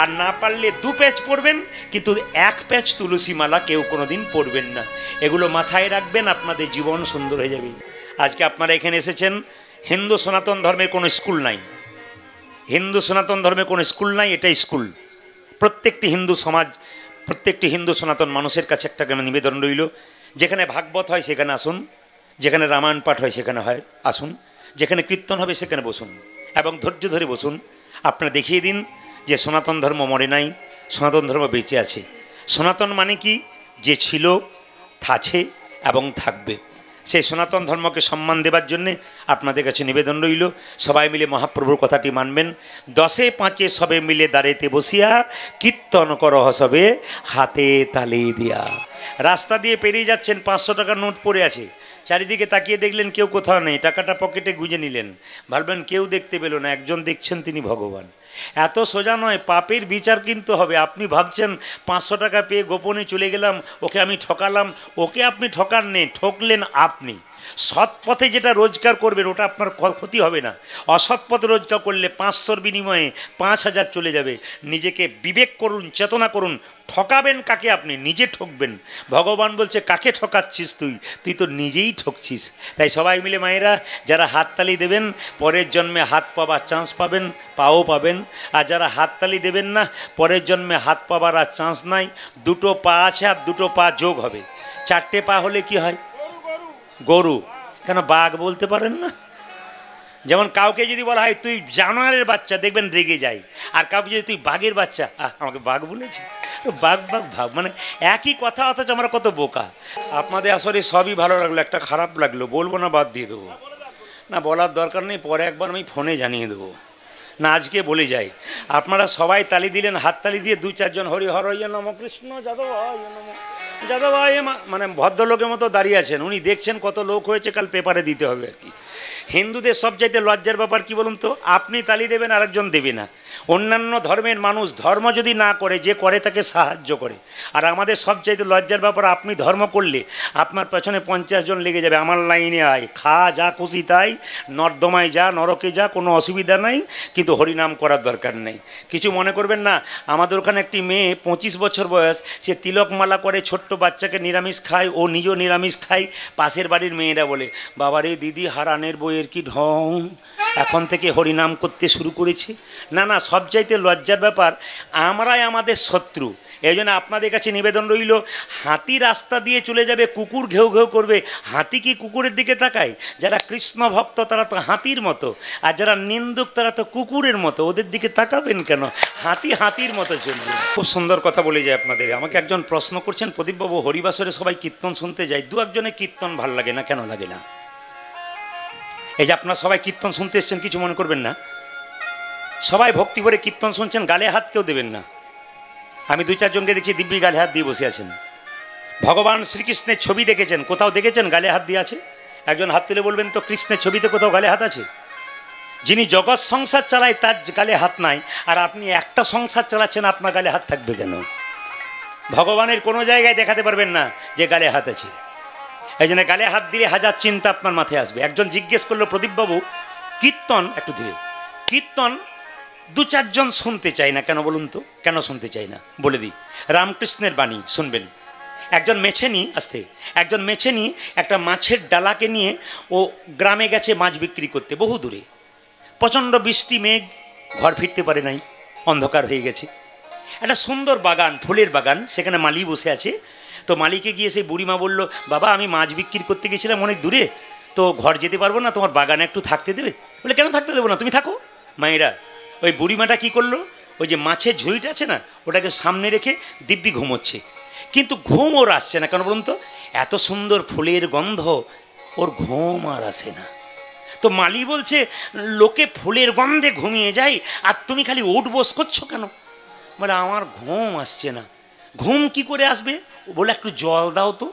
আর না পারলে 2 প্যাঁচ পরবেন, কিন্তু 1 প্যাঁচ তুলসী মালা কেউ কোনোদিন পরবেন না। এগুলো মাথায় রাখবেন, আপনাদের জীবন সুন্দর হয়ে যাবে। আজকে আপনারা এখানে এসেছেন, হিন্দু সনাতন ধর্মের কোনো স্কুল নাই, হিন্দু সনাতন ধর্মের কোনো স্কুল নাই, এটা স্কুল। প্রত্যেকটি হিন্দু সমাজ, প্রত্যেকটি হিন্দু সনাতন মানুষের কাছে একটা নিবেদন রইল, যেখানে ভাগবত হয় সেখানে আসুন, যেখানে রামায়ণ পাঠ হয় সেখানে হয় আসুন, যেখানে কীর্তন হবে সেখানে বসুন, এবং ধৈর্য ধরে বসুন। আপনারা দেখিয়ে দিন যে সনাতন ধর্ম মরে নাই, সনাতন ধর্ম বেঁচে আছে। সনাতন মানে কি? যে ছিল, আছে এবং থাকবে। সেই সনাতন ধর্মকে সম্মান দেবার জন্যে আপনাদের কাছে নিবেদন রইল, সবাই মিলে মহাপ্রভুর কথাটি মানবেন। 10এ 5এ সবে মিলে দাঁড়াইতে বসিয়া, কীর্তন করহ সবে হাতে তালি দিয়া। রাস্তা দিয়ে পেরিয়ে যাচ্ছেন, 500 টাকার নোট পড়ে আছে, চারিদিকে তাকিয়ে দেখলেন কেউ কোথাও নেই, টাকাটা পকেটে গুঁজে নিলেন, ভাবলেন কেউ দেখতে পেল না, একজন দেখছেন, তিনি ভগবান। এত সোজা নয়, পাপের বিচার কিন্তু হবে। আপনি ভাবছেন 500 টাকা পেয়ে গোপনে চলে গেলাম, ওকে আমি ঠকালাম, ওকে আপনি ঠকান নেই, ঠকলেন আপনি। সৎ পথে যেটা রোজগার করবেন ওটা আপনার ক্ষতি হবে না, অসৎ পথে রোজগার করলে 500-র বিনিময়ে 5000 চলে যাবে। নিজেকে বিবেক করুন, চেতনা করুন, ঠকাবেন কাকে? আপনি নিজে ঠকবেন। ভগবান বলছে কাকে ঠকাচ্ছিস তুই তো নিজেই ঠকছিস। তাই সবাই মিলে মায়েরা যারা হাততালি দেবেন, পরের জন্মে হাত পাবার চান্স পাবেন, পাও পাবেন। আর যারা হাততালি দেবেন না, পরের জন্মে হাত পাবার আর চান্স নাই। 2টো পা আছে আর 2টো পা যোগ হবে, 4টে পা হলে কি হয়? গরু। কেন বাঘ বলতে পারেন না? যেমন কাউকে যদি বলা হয় তুই জানোয়ারের বাচ্চা, দেখবেন রেগে যায়। আর কাউকে যদি তুই বাঘের বাচ্চা, আমাকে বাঘ বলেছে, বাঘ ভাগ, মানে একই কথা, অথচ আমরা কত বোকা। আপনাদের আসলে সবই ভালো লাগলো, একটা খারাপ লাগলো, বলবো না, বাদ দিয়ে দেবো না, বলার দরকার নেই, পরে একবার আমি ফোনে জানিয়ে দেবো না, আজকে বলে যাই। আপনারা সবাই তালি দিলেন, হাত তালি দিয়ে 2-4 জন হরি হর নম কৃষ্ণ যাদব নম যাদব, মানে ভদ্রলোকের মতো দাঁড়িয়ে আছেন, উনি দেখছেন কত লোক হয়েছে, কাল পেপারে দিতে হবে আর কি। হিন্দুদের সবচাইতে লজ্জার ব্যাপার কি বলুন তো? আপনি তালি দেবেন, আরেকজন দেবে না। অন্যান্য ধর্মের মানুষ ধর্ম যদি না করে, যে করে তাকে সাহায্য করে। আর আমাদের সবচাইতে লজ্জার ব্যাপার, আপনি ধর্ম করলে আপনার পেছনে 50 জন লেগে যাবে, আমার লাইনে আয়, খা যা খুশি তাই, নর্দমায় যা, নরকে যা, কোনো অসুবিধা নাই, কিন্তু হরিনাম করার দরকার নেই। কিছু মনে করবেন না। আমাদের ওখানে একটি মেয়ে 25 বছর বয়স, সে তিলকমালা করে, ছোট্ট বাচ্চাকে নিরামিষ খায়, ও নিজেও নিরামিষ খায়। পাশের বাড়ির মেয়েরা বলে, বাবারে দিদি, হারানের বইয়ের কি ঢং, এখন থেকে হরিনাম করতে শুরু করেছে। না, সবচাইতে লজ্জার ব্যাপার, আমরাই আমাদের শত্রু। এই জন্য আপনাদের কাছে নিবেদন রইল, হাতি রাস্তা দিয়ে চলে যাবে, কুকুর ঘেউ ঘেউ করবে, হাতি কি কুকুরের দিকে তাকায়? যারা কৃষ্ণ ভক্ত তারা তো হাতির মতো, আর যারা নিন্দুক তারা তো কুকুরের মতো, ওদের দিকে তাকাবেন কেন? হাতি হাতির মতো চলবে। খুব সুন্দর কথা বলে যায় আপনাদের। আমাকে একজন প্রশ্ন করছেন, প্রদীপবাবু হরিবাসরে সবাই কীর্তন শুনতে যায়, দু একজনের কীর্তন ভাল লাগে না, কেন লাগে না? এই যে আপনারা সবাই কীর্তন শুনতে এসছেন, কিছু মনে করবেন না, সবাই ভক্তি করে কীর্তন শুনছেন, গালে হাত কেউ দেবেন না। আমি দুই চারজনকে দেখছি দিব্যি গালে হাত দিয়ে বসে আছেন। ভগবান শ্রীকৃষ্ণের ছবি দেখেছেন? কোথাও দেখেছেন গালে হাত দিয়ে আছে? একজন হাত তুলে বলবেন তো কৃষ্ণের ছবিতে কোথাও গালে হাত আছে? যিনি জগৎ সংসার চালায় তার গালে হাত নাই, আর আপনি একটা সংসার চালাচ্ছেন, আপনার গালে হাত থাকবে কেন? ভগবানের কোনো জায়গায় দেখাতে পারবেন না যে গালে হাত আছে। এই জন্য গালে হাত দিলে হাজার চিন্তা আপনার মাথায় আসবে। একজন জিজ্ঞেস করলো, প্রদীপবাবু কীর্তন একটু ধীরে, কীর্তন দু চারজন শুনতে চাই না, কেন বলুন তো? কেন শুনতে চাই না বলে দিই। রামকৃষ্ণের বাণী শুনবেন। একজন মেছেনি একজন মেছেনি একটা মাছের ডালাকে নিয়ে ও গ্রামে গেছে মাছ বিক্রি করতে, বহু দূরে। প্রচণ্ড বৃষ্টি, মেঘ, ঘর ফিরতে পারে নাই, অন্ধকার হয়ে গেছে। একটা সুন্দর বাগান, ফুলের বাগান, সেখানে মালি বসে আছে। তো মালিকে গিয়ে সেই বুড়িমা বলল, বাবা আমি মাছ বিক্রি করতে গেছিলাম অনেক দূরে, তো ঘর যেতে পারবো না, তোমার বাগানে একটু থাকতে দেবে? বলে কেন থাকতে দেবো না, তুমি থাকো। মায়েরা, ওই বুড়িমাটা কী করলো, ওই যে মাছের ঝুড়িটা আছে না, ওটাকে সামনে রেখে দিব্যি ঘুমোচ্ছে। কিন্তু ঘুম ওর আসছে না, কেন বলুন তো? এত সুন্দর ফুলের গন্ধ, ওর ঘুম আর আসে না। তো মালি বলছে, লোকে ফুলের গন্ধে ঘুমিয়ে যায়, আর তুমি খালি ওঠ বস করছো কেন? বলে আমার ঘুম আসছে না। ঘুম কি করে আসবে? বলে একটু জল দাও তো।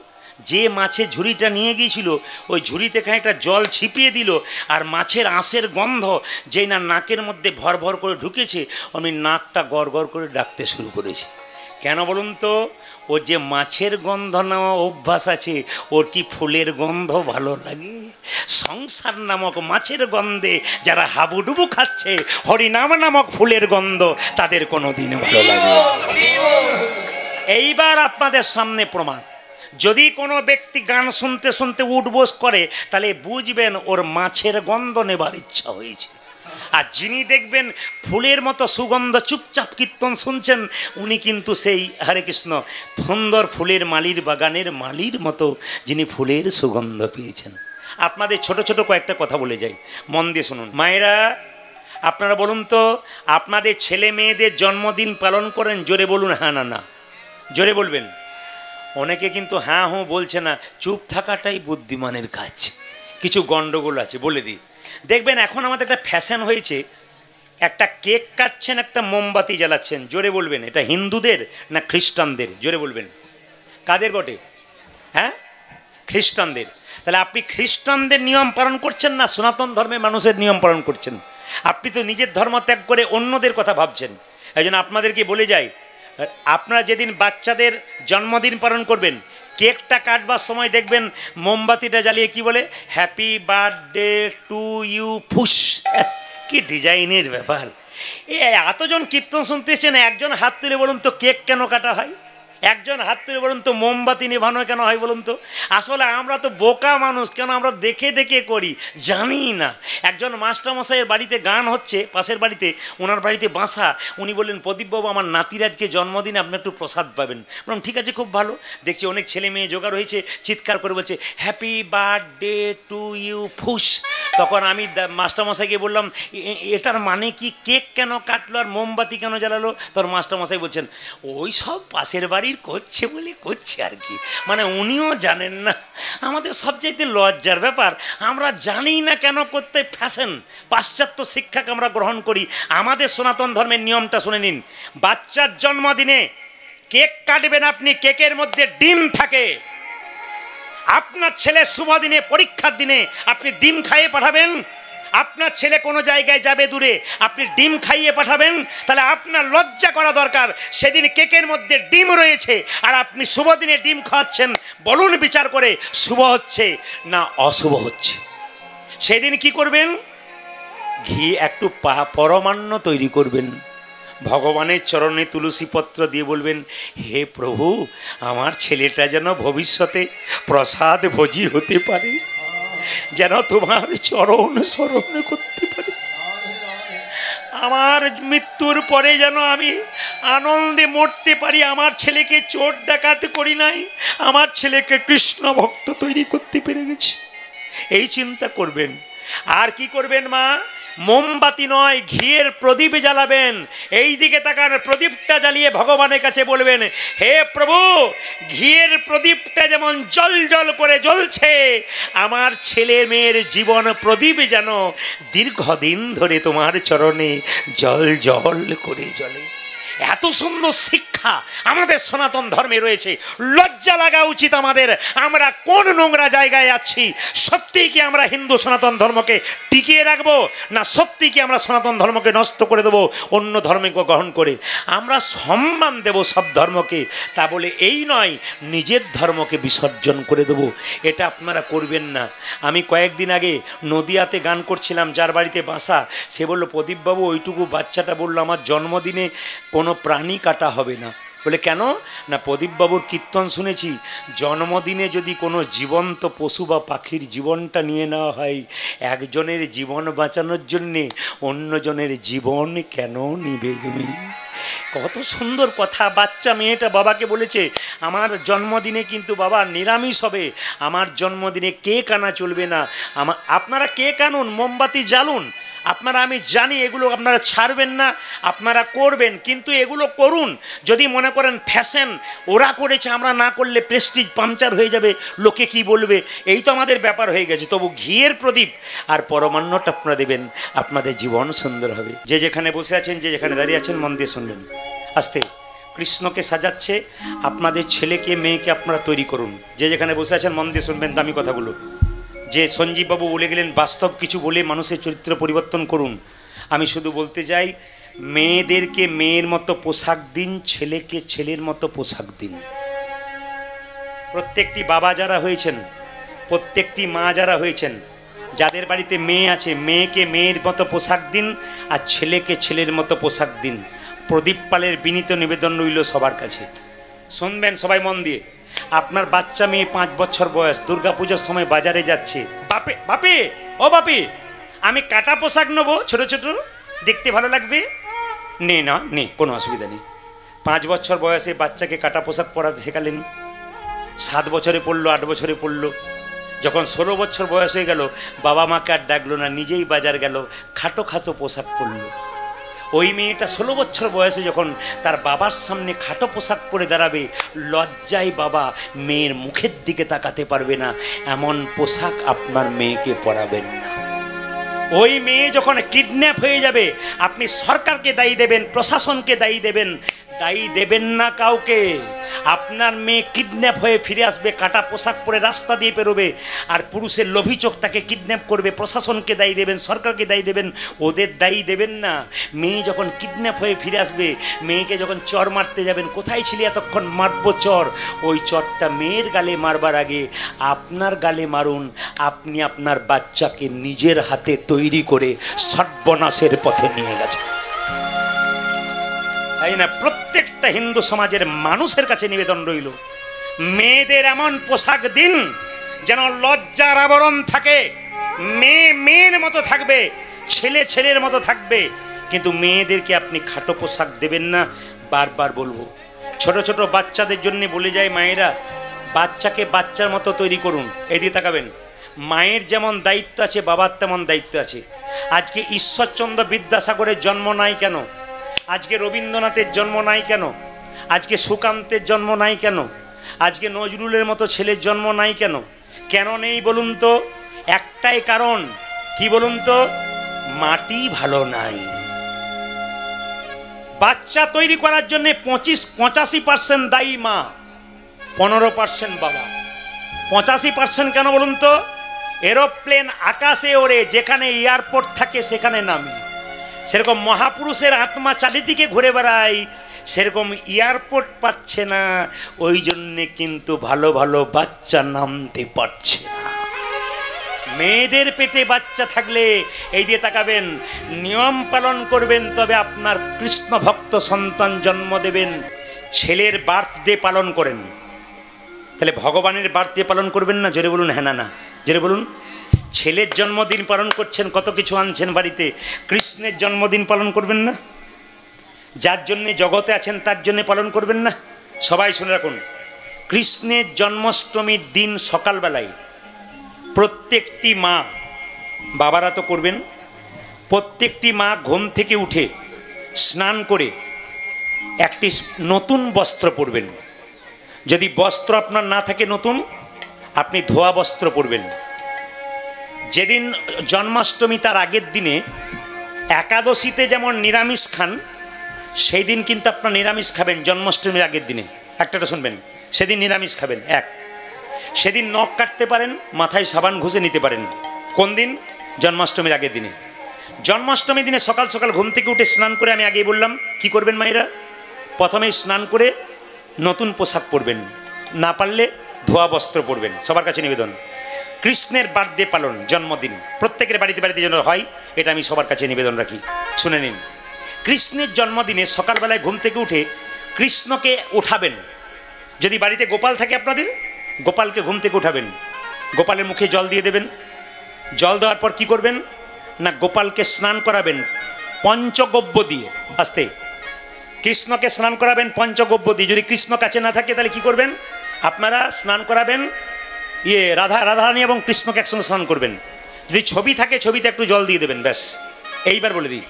যে মাছের ঝুড়িটা নিয়ে গিয়েছিল, ওই ঝুড়িতে খানিকটা জল ছিপিয়ে দিল, আর মাছের আঁশের গন্ধ যেই না নাকের মধ্যে ভর ভর করে ঢুকেছে, আমি নাকটা গড় গড় করে ডাকতে শুরু করেছি। কেন বলুন তো? ওর যে মাছের গন্ধ নেওয়া অভ্যাস আছে, ওর কি ফুলের গন্ধ ভালো লাগে? সংসার নামক মাছের গন্ধে যারা হাবুডুবু খাচ্ছে, হরিনাম নামক ফুলের গন্ধ তাদের কোনো দিন ভালো লাগে। এইবার আপনাদের সামনে প্রমাণ। যদি কোনো ব্যক্তি গান শুনতে শুনতে উঠবোস করে, তাহলে বুঝবেন ওর মাছের গন্ধ নেবার ইচ্ছা হয়েছে। আর যিনি দেখবেন ফুলের মতো সুগন্ধ চুপচাপ কীর্তন শুনছেন, উনি কিন্তু সেই হরে কৃষ্ণ সুন্দর ফুলের মালির বাগানের মালির মতো, যিনি ফুলের সুগন্ধ পেয়েছেন। আপনাদের ছোট ছোট কয়েকটা কথা বলে যাই, মন দিয়ে শুনুন। মায়েরা, আপনারা বলুন তো, আপনাদের ছেলে মেয়েদের জন্মদিন পালন করেন? জোরে বলুন হ্যাঁ না না, জোরে বলবেন। অনেকে কিন্তু হ্যাঁ হুঁ বলছে না, চুপ থাকাটাই বুদ্ধিমানের কাজ। কিছু গণ্ডগোল আছে, বলে দিই। দেখবেন এখন আমাদের একটা ফ্যাশন হয়েছে, একটা কেক কাটছেন, একটা মোমবাতি জ্বালাচ্ছেন। জোরে বলবেন, এটা হিন্দুদের না খ্রিস্টানদের? জোরে বলবেন। কাদের বটে? হ্যাঁ, খ্রিস্টানদের। তাহলে আপনি খ্রিস্টানদের নিয়ম পালন করছেন না সনাতন ধর্মের মানুষের নিয়ম পালন করছেন? আপনি তো নিজের ধর্ম ত্যাগ করে অন্যদের কথা ভাবছেন। এই জন্য আপনাদেরকে বলে যাই, আপনারা যেদিন বাচ্চাদের জন্মদিন পালন করবেন, কেকটা কাটবার সময় দেখবেন মোমবাতিটা জ্বালিয়ে কি বলে, হ্যাপি বার্থডে টু ইউ ফুস। কি ডিজাইনের ব্যাপার! এতজন কীর্তন শুনতেছেন, একজন হাত তুলে বলুন তো কেক কেন কাটা হয়? একজন হাত তুলে বলুন তো মোমবাতি নেভানো কেন হয় বলুন তো? আসলে আমরা তো বোকা মানুষ, কেন আমরা দেখে দেখে করি, জানি না। একজন মাস্টারমশাইয়ের বাড়িতে গান হচ্ছে, পাশের বাড়িতে, ওনার বাড়িতে বাসা। উনি বললেন, প্রদীপবাবু আমার নাতির আজকে জন্মদিন, আপনি একটু প্রসাদ পাবেন। বললাম ঠিক আছে, খুব ভালো। দেখছি অনেক ছেলে মেয়ে জোগাড় হয়েছে, চিৎকার করে বলছে হ্যাপি বার্থডে টু ইউ ফুস। তখন আমি মাস্টারমশাইকে বললাম, এটার মানে কি? কেক কেন কাটলো আর মোমবাতি কেন জ্বালালো? তোর মাস্টারমশাই বলছেন, ওই সব পাশের বাড়ির করছে বলে করছে আর কি। মানে উনিও জানেন না। আমাদের সবচাইতে লজ্জার ব্যাপার, আমরা জানি না কেন করতে ফ্যাশন, পাশ্চাত্য শিক্ষাকে আমরা গ্রহণ করি। আমাদের সনাতন ধর্মের নিয়মটা শুনে নিন। বাচ্চার জন্মদিনে কেক কাটবেন আপনি, কেকের মধ্যে ডিম থাকে। আপনার ছেলে শুভ দিনে, পরীক্ষার দিনে আপনি ডিম খাইয়ে পাঠাবেন? আপনার ছেলে কোনো জায়গায় যাবে দূরে, আপনি ডিম খাইয়ে পাঠাবেন? তাহলে আপনার লজ্জা করা দরকার। সেদিন কেকের মধ্যে ডিম রয়েছে, আর আপনি শুভ দিনে ডিম খাওয়াচ্ছেন। বলুন বিচার করে, শুভ হচ্ছে না অশুভ হচ্ছে? সেদিন কি করবেন? ঘি একটু পরমান্ন তৈরি করবেন, ভগবানের চরণে তুলসী পত্র দিয়ে বলবেন, হে প্রভু, আমার ছেলেটা যেন ভবিষ্যতে প্রসাদ ভোজী হতে পারে, যেন তোমার চরণ স্মরণ করতে পারে। আমার মৃত্যুর পরে যেন আমি আনন্দে মরতে পারি। আমার ছেলেকে চোর ডাকাত করি নাই, আমার ছেলেকে কৃষ্ণ ভক্ত তৈরি করতে পেরে গেছি। এই চিন্তা করবেন। আর কি করবেন মা? মোমবাতি নয়, ঘিয়ের প্রদীপ জ্বালাবেন। এই দিকে তাকান, প্রদীপটা জ্বালিয়ে ভগবানের কাছে বলবেন, হে প্রভু, ঘিয়ের প্রদীপটা যেমন জল জল করে জ্বলছে, আমার ছেলে মেয়ের জীবন প্রদীপ যেন দীর্ঘদিন ধরে তোমার চরণে জল জল করে জ্বলে। এত সুন্দর শিক্ষা আমাদের সনাতন ধর্মে রয়েছে। লজ্জা লাগা উচিত আমাদের। আমরা কোন নোংরা জায়গায় আছি? সত্যিই কি আমরা হিন্দু সনাতন ধর্মকে টিকিয়ে রাখবো, না সত্যি কি আমরা সনাতন ধর্মকে নষ্ট করে দেবো অন্য ধর্মকে গ্রহণ করে? আমরা সম্মান দেব সব ধর্মকে, তা বলে এই নয় নিজের ধর্মকে বিসর্জন করে দেবো। এটা আপনারা করবেন না। আমি কয়েকদিন আগে নদিয়াতে গান করছিলাম, যার বাড়িতে বাসা, সে বলল, প্রদীপবাবু, ওইটুকু বাচ্চাটা বলল আমার জন্মদিনে কোনো প্রাণী কাটা হবে না। বলে কেন? না, প্রদীপবাবুর কীর্তন শুনেছি, জন্মদিনে যদি কোনো জীবন্ত পশু বা পাখির জীবনটা নিয়ে নেওয়া হয়, একজনের জীবন বাঁচানোর জন্যে অন্যজনের জীবন কেন নিবে তুমি? কত সুন্দর কথা। বাচ্চা মেয়েটা বাবাকে বলেছে, আমার জন্মদিনে কিন্তু বাবা নিরামিষ হবে, আমার জন্মদিনে কেক আনা চলবে না। আপনারা কেক আনুন, মোমবাতি জ্বালুন, আপনারা, আমি জানি এগুলো আপনারা ছাড়বেন না, আপনারা করবেন, কিন্তু এগুলো করুন। যদি মনে করেন ফ্যাশন, ওরা করেছে আমরা না করলে প্রেস্টিজ পাংচার হয়ে যাবে, লোকে কি বলবে, এই তো আমাদের ব্যাপার হয়ে গেছে। তবু ঘিয়ের প্রদীপ আর পরমান্নটা আপনারা দেবেন, আপনাদের জীবন সুন্দর হবে। যে যেখানে বসে আছেন, যে যেখানে দাঁড়িয়ে আছেন, মন দিয়ে শুনবেন। আস্তে, কৃষ্ণকে সাজাচ্ছে, আপনাদের ছেলেকে মেয়েকে আপনারা তৈরি করুন। যে যেখানে বসে আছেন মন দিয়ে শুনবেন দামি কথাগুলো। যে সঞ্জীববাবু বলে গেলেন বাস্তব কিছু বলে মানুষের চরিত্র পরিবর্তন করুন। আমি শুধু বলতে চাই, মেয়েদেরকে মেয়ের মতো পোশাক দিন, ছেলেকে ছেলের মতো পোশাক দিন। প্রত্যেকটি বাবা যারা হয়েছেন, প্রত্যেকটি মা যারা হয়েছেন, যাদের বাড়িতে মেয়ে আছে, মেয়েকে মেয়ের মতো পোশাক দিন আর ছেলেকে ছেলের মতো পোশাক দিন। প্রদীপ পালের বিনীত নিবেদন রইল সবার কাছে। শুনবেন সবাই মন দিয়ে। আপনার বাচ্চা মেয়ে 5 বছর বয়স, দুর্গাপূজার সময় বাজারে যাচ্ছে, বাপে বাপে ও বাপি, আমি কাটা পোশাক নেবো, ছোট ছোট দেখতে ভালো লাগবে, নে না নে, কোনো অসুবিধা নেই। 5 বছর বয়সে বাচ্চাকে কাটা পোশাক পরাতে শেখালেন, 7 বছরে পড়লো, 8 বছরে পড়লো, যখন 16 বছর বয়স হয়ে গেল, বাবা মাকে আর ডাকলো না, নিজেই বাজার গেল, খাটো খাটো পোশাক পরলো। ওই মেয়েটা 16 বছর বয়সে যখন তার বাবার সামনে খাটো পোশাক পরে দাঁড়াবে, লজ্জায় বাবা মেয়ের মুখের দিকে তাকাতে পারবে না। এমন পোশাক আপনার মেয়েকে পরাবেন না। ওই মেয়ে যখন কিডন্যাপ হয়ে যাবে, আপনি সরকারকে দায়ী দেবেন, প্রশাসনকে দায়ী দেবেন, দায়ী দেবেন না কাউকে। আপনার মেয়ে কিডন্যাপ হয়ে ফিরে আসবে, কাটা পোশাক পরে রাস্তা দিয়ে পেরোবে, আর পুরুষের লোভী চোখ তাকে কিডন্যাপ করবে। প্রশাসনকে দায়ী দেবেন, সরকারকে দায়ী দেবেন, ওদের দায়ী দেবেন না। মেয়ে যখন কিডন্যাপ হয়ে ফিরে আসবে, মেয়েকে যখন চর মারতে যাবেন, কোথায় ছিলি এতক্ষণ, মারবো চর, ওই চরটা মেয়ের গালে মারবার আগে আপনার গালে মারুন। আপনি আপনার বাচ্চাকে নিজের হাতে তৈরি করে সর্বনাশের পথে নিয়ে গেছেন, তাই না? প্রত্যেকটা হিন্দু সমাজের মানুষের কাছে নিবেদন রইল, মেয়েদের এমন পোশাক দিন যেন লজ্জার আবরণ থাকে। মেয়ে মেয়ের মতো থাকবে, ছেলে ছেলের মতো থাকবে, কিন্তু মেয়েদেরকে আপনি খাটো পোশাক দেবেন না। বারবার বলবো, ছোট ছোট বাচ্চাদের জন্য বলে যায় মায়েরা, বাচ্চাকে বাচ্চার মতো তৈরি করুন। এদিকে তাকাবেন, মায়ের যেমন দায়িত্ব আছে, বাবার তেমন দায়িত্ব আছে। আজকে ঈশ্বরচন্দ্র বিদ্যাসাগরের জন্ম নাই কেন? আজকে রবীন্দ্রনাথের জন্ম নাই কেন? আজকে সুকান্তের জন্ম নাই কেন? আজকে নজরুলের মতো ছেলের জন্ম নাই কেন? কেন নেই বলুন তো? একটাই কারণ, কি বলুন তো? মাটি ভালো নাই। বাচ্চা তৈরি করার জন্য 85% দায়ী মা, 15% বাবা। 85% কেন বলুন তো? এরোপ্লেন আকাশে ওড়ে, যেখানে এয়ারপোর্ট থাকে সেখানে নামে। সেরকম মহাপুরুষের আত্মা চারিদিকে ঘুরে বেড়ায়, সেরকম এয়ারপোর্ট পাচ্ছে না, ওই জন্যে কিন্তু ভালো ভালো বাচ্চা নামতে পারছে না। মেয়েদের পেটে বাচ্চা থাকলে এই দিয়ে তাকাবেন, নিয়ম পালন করবেন, তবে আপনার কৃষ্ণ ভক্ত সন্তান জন্ম দেবেন। ছেলের বার্থডে পালন করেন, তাহলে ভগবানের বার্থডে পালন করবেন না? জোরে বলুন হ্যাঁ না না, জোরে বলুন। ছেলের জন্মদিন পালন করছেন, কত কিছু আনছেন বাড়িতে, কৃষ্ণের জন্মদিন পালন করবেন না? যার জন্যে জগতে আছেন তার জন্যে পালন করবেন না? সবাই শুনে রাখুন, কৃষ্ণের জন্মাষ্টমীর দিন সকালবেলায় প্রত্যেকটি মা, বাবারা তো করবেন, প্রত্যেকটি মা ঘুম থেকে উঠে স্নান করে একটি নতুন বস্ত্র পরবেন। যদি বস্ত্র আপনার না থাকে নতুন, আপনি ধোয়া বস্ত্র পরবেন। যেদিন জন্মাষ্টমী তার আগের দিনে একাদশীতে যেমন নিরামিষ খান, সেই দিন কিন্তু আপনার নিরামিষ খাবেন। জন্মাষ্টমীর আগের দিনে একটা শুনবেন, সেদিন নিরামিষ খাবেন। এক, সেদিন নখ কাটতে পারেন, মাথায় সাবান ঘষে নিতে পারেন। কোন দিন? জন্মাষ্টমীর আগের দিনে। জন্মাষ্টমীর দিনে সকাল সকাল ঘুম থেকে উঠে স্নান করে, আমি আগেই বললাম কি করবেন মায়েরা, প্রথমে স্নান করে নতুন পোশাক পরবেন, না পারলে ধোয়া বস্ত্র পরবেন। সবার কাছে নিবেদন, কৃষ্ণের বার্থডে পালন, জন্মদিন প্রত্যেকের বাড়িতে বাড়িতে যেন হয়, এটা আমি সবার কাছে নিবেদন রাখি। শুনে নিন, কৃষ্ণের জন্মদিনে সকালবেলায় ঘুম থেকে উঠে কৃষ্ণকে উঠাবেন। যদি বাড়িতে গোপাল থাকে আপনাদের, গোপালকে ঘুম থেকে উঠাবেন, গোপালের মুখে জল দিয়ে দেবেন। জল দেওয়ার পর কি করবেন না, গোপালকে স্নান করাবেন পঞ্চগব্য দিয়ে। আস্তে, কৃষ্ণকে স্নান করাবেন পঞ্চগব্য দিয়ে। যদি কৃষ্ণ কাছে না থাকে তাহলে কি করবেন আপনারা, স্নান করাবেন রাধারানী এবং কৃষ্ণকে একসঙ্গে স্নান করবেন। যদি ছবি থাকে ছবিতে একটু জল দিয়ে দেবেন, ব্যাস। এইবার বলে দিই,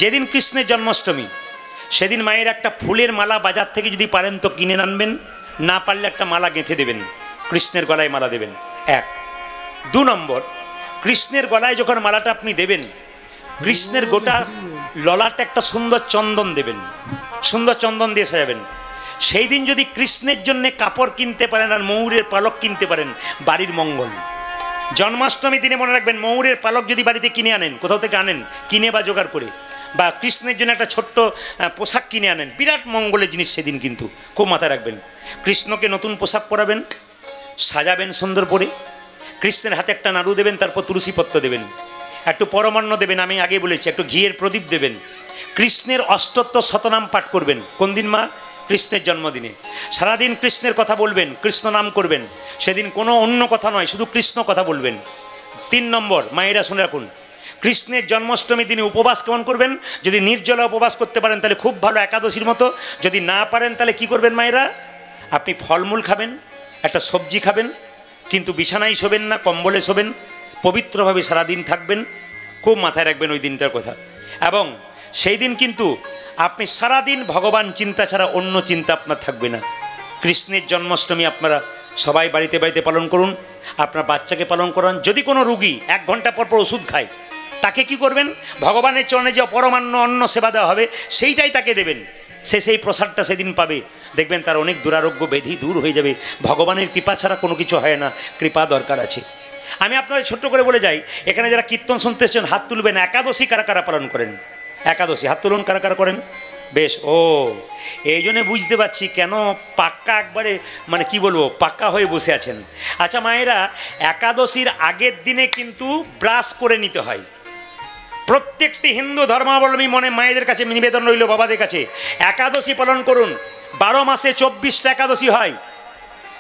যেদিন কৃষ্ণের জন্মাষ্টমী সেদিন মায়ের একটা ফুলের মালা বাজার থেকে যদি পারেন তো কিনে আনবেন, না পারলে একটা মালা গেঁথে দেবেন, কৃষ্ণের গলায় মালা দেবেন। এক। দু নম্বর, কৃষ্ণের গলায় যখন মালাটা আপনি দেবেন, কৃষ্ণের গোটা ললাটে একটা সুন্দর চন্দন দেবেন, সুন্দর চন্দন দিয়ে সাজাবেন। সেই দিন যদি কৃষ্ণের জন্য কাপড় কিনতে পারেন আর ময়ূরের পালক কিনতে পারেন, বাড়ির মঙ্গল। জন্মাষ্টমী দিনে মনে রাখবেন, ময়ূরের পালক যদি বাড়িতে কিনে আনেন, কোথাও থেকে আনেন কিনে বা জোগাড় করে, বা কৃষ্ণের জন্য একটা ছোট্ট পোশাক কিনে আনেন, বিরাট মঙ্গলের জিনিস সেদিন, কিন্তু খুব মাথায় রাখবেন। কৃষ্ণকে নতুন পোশাক পরাবেন, সাজাবেন সুন্দর করে, কৃষ্ণের হাতে একটা নাড়ু দেবেন, তারপর তুলসীপত্র দেবেন, একটু পরমান্ন দেবেন, আমি আগে বলেছি একটু ঘিয়ের প্রদীপ দেবেন। কৃষ্ণের অষ্টোত্তর শতনাম পাঠ করবেন। কোন দিন মা? কৃষ্ণের জন্মদিনে। সারাদিন কৃষ্ণের কথা বলবেন, কৃষ্ণ নাম করবেন, সেদিন কোনো অন্য কথা নয়, শুধু কৃষ্ণ কথা বলবেন। 3 নম্বর, মায়েরা শুনে রাখুন, কৃষ্ণের জন্মাষ্টমীর দিনে উপবাস কেমন করবেন? যদি নির্জলা উপবাস করতে পারেন তাহলে খুব ভালো, একাদশীর মতো। যদি না পারেন তাহলে কি করবেন মায়েরা, আপনি ফলমূল খাবেন, একটা সবজি খাবেন, কিন্তু বিছানায় শোবেন না, কম্বলে শোবেন, পবিত্রভাবে সারাদিন থাকবেন। খুব মাথায় রাখবেন ওই দিনটার কথা। এবং সেই দিন কিন্তু আপনি সারাদিন ভগবান চিন্তা ছাড়া অন্য চিন্তা আপনার থাকবে না। কৃষ্ণের জন্মাষ্টমী আপনারা সবাই বাড়িতে বাড়িতে পালন করুন, আপনার বাচ্চাকে পালন করান। যদি কোনো রুগী 1 ঘন্টা পর পর ওষুধ খায়, তাকে কি করবেন, ভগবানের চরণে যে পরমান্ন অন্ন সেবা দেওয়া হবে সেইটাই তাকে দেবেন। সে সেই প্রসাদটা সেদিন পাবে, দেখবেন তার অনেক দুরারোগ্য ব্যাধি দূর হয়ে যাবে। ভগবানের কৃপা ছাড়া কোনো কিছু হয় না, কৃপা দরকার আছে। আমি আপনাদের ছোট্ট করে বলে যাই, এখানে যারা কীর্তন শুনতে এসেছেন হাত তুলবেন। একাদশী কারা কারা পালন করেন? একাদশী হাত তুলুন, কারা কারা করেন? বেশ, ও এই জন্যে বুঝতে পারছি কেন পাক্কা একবারে, মানে কি বলবো, পাক্কা হয়ে বসে আছেন। আচ্ছা মায়েরা, একাদশীর আগের দিনে কিন্তু ব্রাশ করে নিতে হয়। প্রত্যেকটি হিন্দু ধর্মাবলম্বী মনে মায়েদের কাছে নিবেদন রইল, বাবাদের কাছে, একাদশী পালন করুন। 12 মাসে 24টা একাদশী হয়,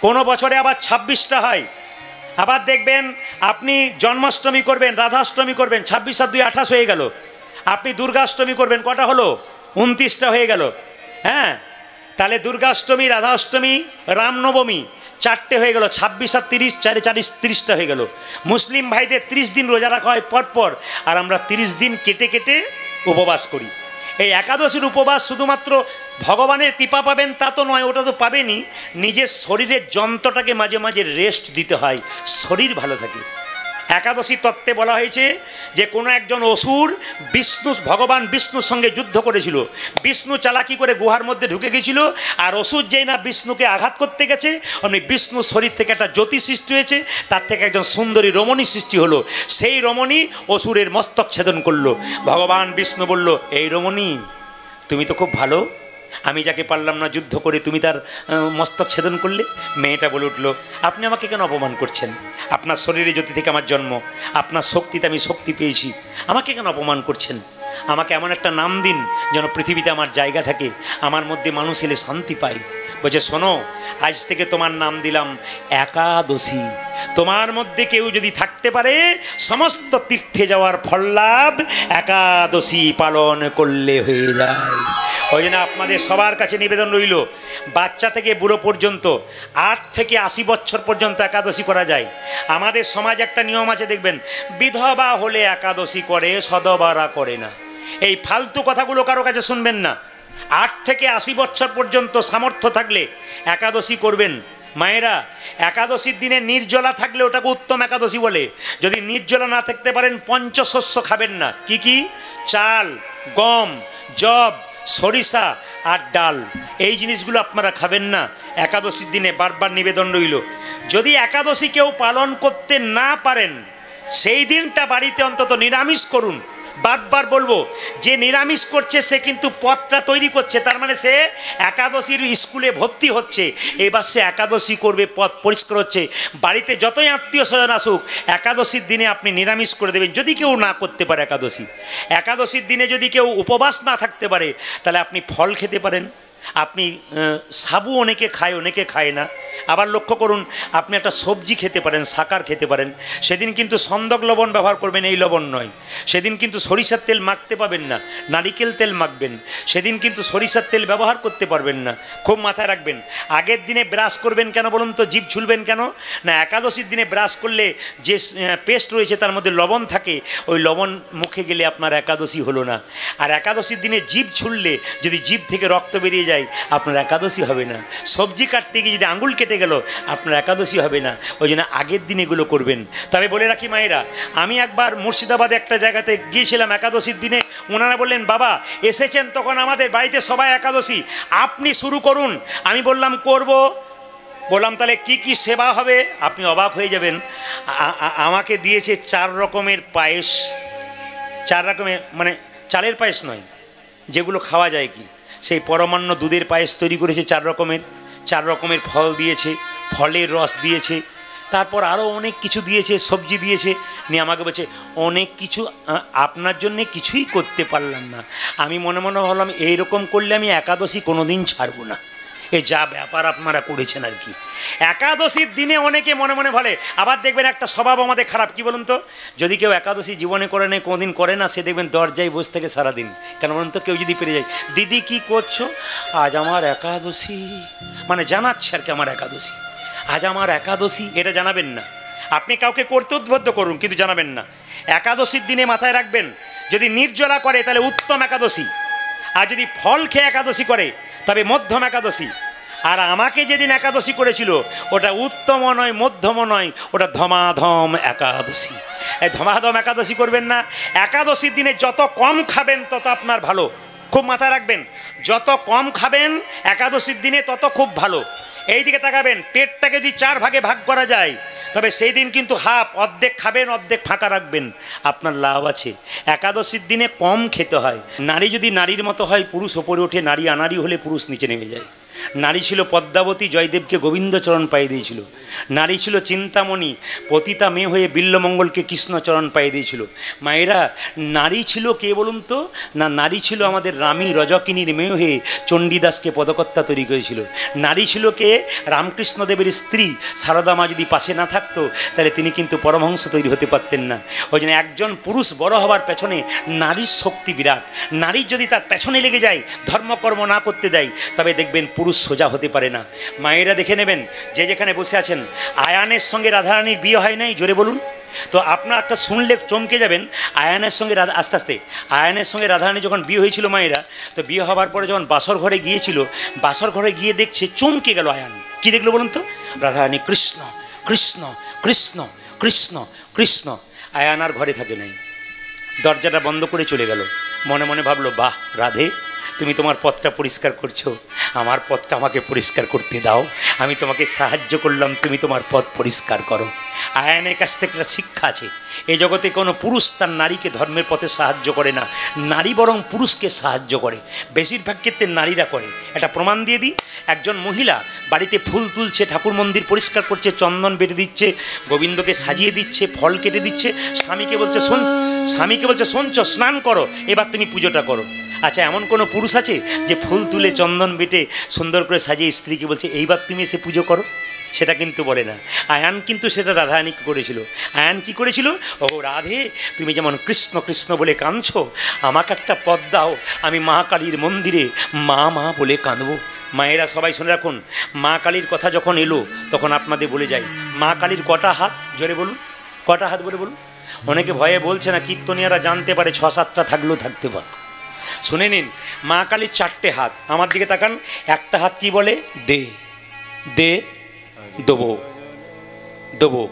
কোনো বছরে আবার 26টা হয়। আবার দেখবেন আপনি জন্মাষ্টমী করবেন, রাধাষ্টমী করবেন, 26 আর 2 28 হয়ে গেল। আপনি দুর্গাষ্টমী করবেন, কটা হলো? 29টা হয়ে গেল। হ্যাঁ, তাহলে দুর্গাষ্টমী, রাধাষ্টমী, রামনবমী 4টে হয়ে গেল। 26 আর 30, 4 40, 30টা হয়ে গেল। মুসলিম ভাইদের 30 দিন রোজা রাখা হয় পরপর, আর আমরা 30 দিন কেটে কেটে উপবাস করি। এই একাদশীর উপবাস শুধুমাত্র ভগবানের কৃপা পাবেন তা তো নয়, ওটা তো পাবেনই, নিজের শরীরের যন্ত্রটাকে মাঝে মাঝে রেস্ট দিতে হয়, শরীর ভালো থাকে। একাদশী তত্ত্বে বলা হয়েছে যে কোনো একজন অসুর ভগবান বিষ্ণুর সঙ্গে যুদ্ধ করেছিল। বিষ্ণু চালাকি করে গুহার মধ্যে ঢুকে গেছিল, আর অসুর যেই না বিষ্ণুকে আঘাত করতে গেছে, অমনি বিষ্ণুর শরীর থেকে একটা জ্যোতি সৃষ্টি হয়েছে, তার থেকে একজন সুন্দরী রমণী সৃষ্টি হলো। সেই রমণী অসুরের মস্তক ছেদন করলো। ভগবান বিষ্ণু বলল, এই রমণী তুমি তো খুব ভালো, আমি যাকে পারলাম না যুদ্ধ করে তুমি তার মস্তক ছেদন করলে। মেয়েটা বলে উঠল, আপনি আমাকে কেন অপমান করছেন? আপনার শরীরে জ্যোতি থেকে আমার জন্ম, আপনার শক্তিতে আমি শক্তি পেয়েছি, আমাকে কেন অপমান করছেন? আমাকে এমন একটা নাম দিন যেন পৃথিবীতে আমার জায়গা থাকে, আমার মধ্যে মানুষ এলে শান্তি পায়। বলছে, শোনো, আজ থেকে তোমার নাম দিলাম একাদশী। তোমার মধ্যে কেউ যদি থাকতে পারে, সমস্ত তীর্থে যাওয়ার ফল লাভ একাদশী পালন করলে হয়ে যায়। ওই জন্য আপনাদের সবার কাছে নিবেদন রইল, বাচ্চা থেকে বুড়ো পর্যন্ত 8 থেকে 80 বছর পর্যন্ত একাদশী করা যায়। আমাদের সমাজ একটা নিয়ম আছে দেখবেন, বিধবা হলে একাদশী করে, সধবারা করে না। এই ফালতু কথাগুলো কারো কাছে শুনবেন না। 8 থেকে 80 বছর পর্যন্ত সামর্থ্য থাকলে একাদশী করবেন। মায়েরা, একাদশীর দিনে নির্জলা থাকলে ওটাকে উত্তম একাদশী বলে। যদি নির্জলা না থাকতে পারেন, পঞ্চশস্য খাবেন না। কি কি? চাল, গম, যব, সরিষা আর ডাল, এই জিনিসগুলো আপনারা খাবেন না একাদশীর দিনে। বারবার নিবেদন রইল, যদি একাদশী কেউ পালন করতে না পারেন, সেই দিনটা বাড়িতে অন্তত নিরামিষ করুন। বারবার বলবো, যে নিরামিষ করছে সে কিন্তু পথটা তৈরি করছে, তার মানে সে একাদশীর স্কুলে ভর্তি হচ্ছে। এবার সে একাদশী করবে, পথ পরিষ্কার হচ্ছে। বাড়িতে যতই আত্মীয় স্বজন আসুক, একাদশীর দিনে আপনি নিরামিষ করে দেবেন। যদি কেউ না করতে পারে একাদশীর দিনে যদি কেউ উপবাস না থাকতে পারে, তাহলে আপনি ফল খেতে পারেন। আপনি সাবু অনেকে খায়, অনেকে খায় না। আবার লক্ষ্য করুন, আপনি একটা সবজি খেতে পারেন, শাকার খেতে পারেন। সেদিন কিন্তু সন্দক লবণ ব্যবহার করবেন, এই লবণ নয়। সেদিন কিন্তু সরিষার তেল মাখতে পাবেন না, নারিকেল তেল মাখবেন। সেদিন কিন্তু সরিষার তেল ব্যবহার করতে পারবেন না। খুব মাথায় রাখবেন। আগের দিনে ব্রাশ করবেন কেন বলুন তো? জিভ ছুলবেন কেন? না, একাদশীর দিনে ব্রাশ করলে যে পেস্ট রয়েছে তার মধ্যে লবণ থাকে, ওই লবণ মুখে গেলে আপনার একাদশী হলো না। আর একাদশীর দিনে জিভ ছুললে যদি জিভ থেকে রক্ত বেরিয়ে যায়, আপনার একাদশী হবে না। সবজি কাটতে গিয়ে যদি আঙুল কেটে গেল, আপনার একাদশী হবে না। ওই জন্য আগের দিন এগুলো করবেন। তবে বলে রাখি মায়েরা, আমি একবার মুর্শিদাবাদে একটা জায়গাতে গিয়েছিলাম একাদশীর দিনে। ওনারা বললেন, বাবা এসেছেন তখন আমাদের বাড়িতে সবাই একাদশী, আপনি শুরু করুন। আমি বললাম করব। বললাম তাহলে কি কি সেবা হবে? আপনি অবাক হয়ে যাবেন। আমাকে দিয়েছে 4 রকমের পায়েস। 4 রকমের, মানে চালের পায়েস নয়, যেগুলো খাওয়া যায় কি, সেই পরমান্ন দুধের পায়েস তৈরি করেছে 4 রকমের। 4 রকমের ফল দিয়েছে, ফলের রস দিয়েছে, তারপর আরও অনেক কিছু দিয়েছে, সবজি দিয়েছে। নিয়ে আমাকে বলছে অনেক কিছু, আপনার জন্যে কিছুই করতে পারলাম না। আমি মনে মনে ভাবলাম, এইরকম করলে আমি একাদশী কোনোদিন ছাড়বো না। এ যা ব্যাপার আপনারা করেছেন আর কি। একাদশীর দিনে অনেকে মনে মনে বলে। আবার দেখবেন একটা স্বভাব আমাদের খারাপ, কি বলুন তো? যদি কেউ একাদশী জীবনে করে নেই, কোনোদিন করে না, সে দেখবেন দরজায় বসে থেকে সারাদিন। কেন বলুন তো? কেউ যদি পেরে যায়, দিদি কি করছো? আজ আমার একাদশী, মানে জানাচ্ছে আর কি আমার একাদশী, আজ আমার একাদশী। এটা জানাবেন না। আপনি কাউকে করতে উদ্বুদ্ধ করুন, কিন্তু জানাবেন না। একাদশীর দিনে মাথায় রাখবেন, যদি নির্জলা করে তাহলে উত্তম একাদশী, আর যদি ফল খেয়ে একাদশী করে তবে মধ্যম একাদশী। আর আমাকে যেদিন একাদশী করেছিল ওটা উত্তম নয়, মধ্যম নয়, ওটা ধমাধম একাদশী। এই ধমাধম একাদশী করবেন না। একাদশীর দিনে যত কম খাবেন তত আপনার ভালো। খুব মাথায় রাখবেন, যত কম খাবেন একাদশীর দিনে তত খুব ভালো। এই দিকে তাকাবেন, পেটটাকে যদি 4 ভাগে ভাগ করা যায়, তবে সেই দিন কিন্তু হাফ, অর্ধেক খাবেন, অর্ধেক ফাঁকা রাখবেন, আপনার লাভ আছে। একাদশীর দিনে কম খেতে হয়। নারী যদি নারীর মতো হয়, পুরুষ ওপরে ওঠে, নারী আনাড়ি হলে পুরুষ নিচে নেমে যায়। নারী ছিল পদ্মাবতী, জয়দেবকে গোবিন্দচরণ পাইয়ে দিয়েছিল। নারী ছিল চিন্তামণি, পতিতা মেয়ে হয়ে বিল্লমঙ্গলকে কৃষ্ণচরণ পাইয়ে দিয়েছিল। মায়েরা, নারী ছিল কে বলুন তো? না, নারী ছিল আমাদের রামী রজকিনীর মেয়ে হয়ে চণ্ডীদাসকে পদকর্তা তৈরি করেছিল। নারী ছিল কে? রামকৃষ্ণদেবের স্ত্রী সারদা মা যদি পাশে না থাকতো, তাহলে তিনি কিন্তু পরমহংস তৈরি হতে পারতেন না। ওই জন্য একজন পুরুষ বড় হবার পেছনে নারীর শক্তি বিরাট। নারী যদি তার পেছনে লেগে যায়, ধর্মকর্ম না করতে দেয়, তবে দেখবেন পুরুষ সোজা হতে পারে না। মায়েরা দেখে নেবেন, যে যেখানে বসে আছেন, আয়ানের সঙ্গে রাধারানীর বিয়ে হয় নাই? জোরে বলুন তো। আপনার একটা শুনলে চমকে যাবেন। আয়ানের সঙ্গে আস্তে আস্তে আয়ানের সঙ্গে রাধারানী যখন বিয়ে হয়েছিল মায়েরা, তো বিয়ে হবার পরে যখন বাসর ঘরে গিয়েছিল, বাসর ঘরে গিয়ে দেখছে, চমকে গেল আয়ান। কি দেখলো বলুন তো? রাধারানী কৃষ্ণ কৃষ্ণ কৃষ্ণ কৃষ্ণ কৃষ্ণ। আয়ান আর ঘরে থাকে নাই, দরজাটা বন্ধ করে চলে গেল। মনে মনে ভাবলো, বাহ রাধে, তুমি তোমার পথটা পরিষ্কার করছো, আমার পথটা আমাকে পরিষ্কার করতে দাও। আমি তোমাকে সাহায্য করলাম, তুমি তোমার পথ পরিষ্কার করো। আয়ানের কাছ থেকে একটা শিক্ষা আছে, এই জগতে কোনো পুরুষ তার নারীকে ধর্মের পথে সাহায্য করে না, নারী বরং পুরুষকে সাহায্য করে। বেশিরভাগ ক্ষেত্রে নারীরা করে। একটা প্রমাণ দিয়ে দিই। একজন মহিলা বাড়িতে ফুল তুলছে, ঠাকুর মন্দির পরিষ্কার করছে, চন্দন বেটে দিচ্ছে, গোবিন্দকে সাজিয়ে দিচ্ছে, ফল কেটে দিচ্ছে। স্বামীকে বলছে শুনছো, স্নান করো, এবার তুমি পুজোটা করো। আচ্ছা, এমন কোনো পুরুষ আছে যে ফুল তুলে চন্দন বেটে সুন্দর করে সাজিয়ে স্ত্রীকে বলছে এইবার তুমি এসে পুজো করো? সেটা কিন্তু বলে না। আয়ান কিন্তু সেটা রাধারানীকে করেছিল। আয়ান কি করেছিল? ও রাধে, তুমি যেমন কৃষ্ণ কৃষ্ণ বলে কাঁদছো, আমাকে একটা পদ দাও, আমি মা কালীর মন্দিরে মা মা বলে কাঁদবো। মায়েরা সবাই শুনে রাখুন, মা কালীর কথা যখন এলো তখন আপনাদের বলে যাই, মা কালীর কটা হাত? জোরে বলুন, কটা হাত বলে বলুন। অনেকে ভয়ে বলছে না, কীর্তনিয়ারা জানতে পারে 6-7টা থাকলেও থাকতে পারে। শুনে নিন, মা কালীর 4টে হাত। আমার দিকে তাকান, একটা হাত কি বলে? দে দে, দেবো দেবো।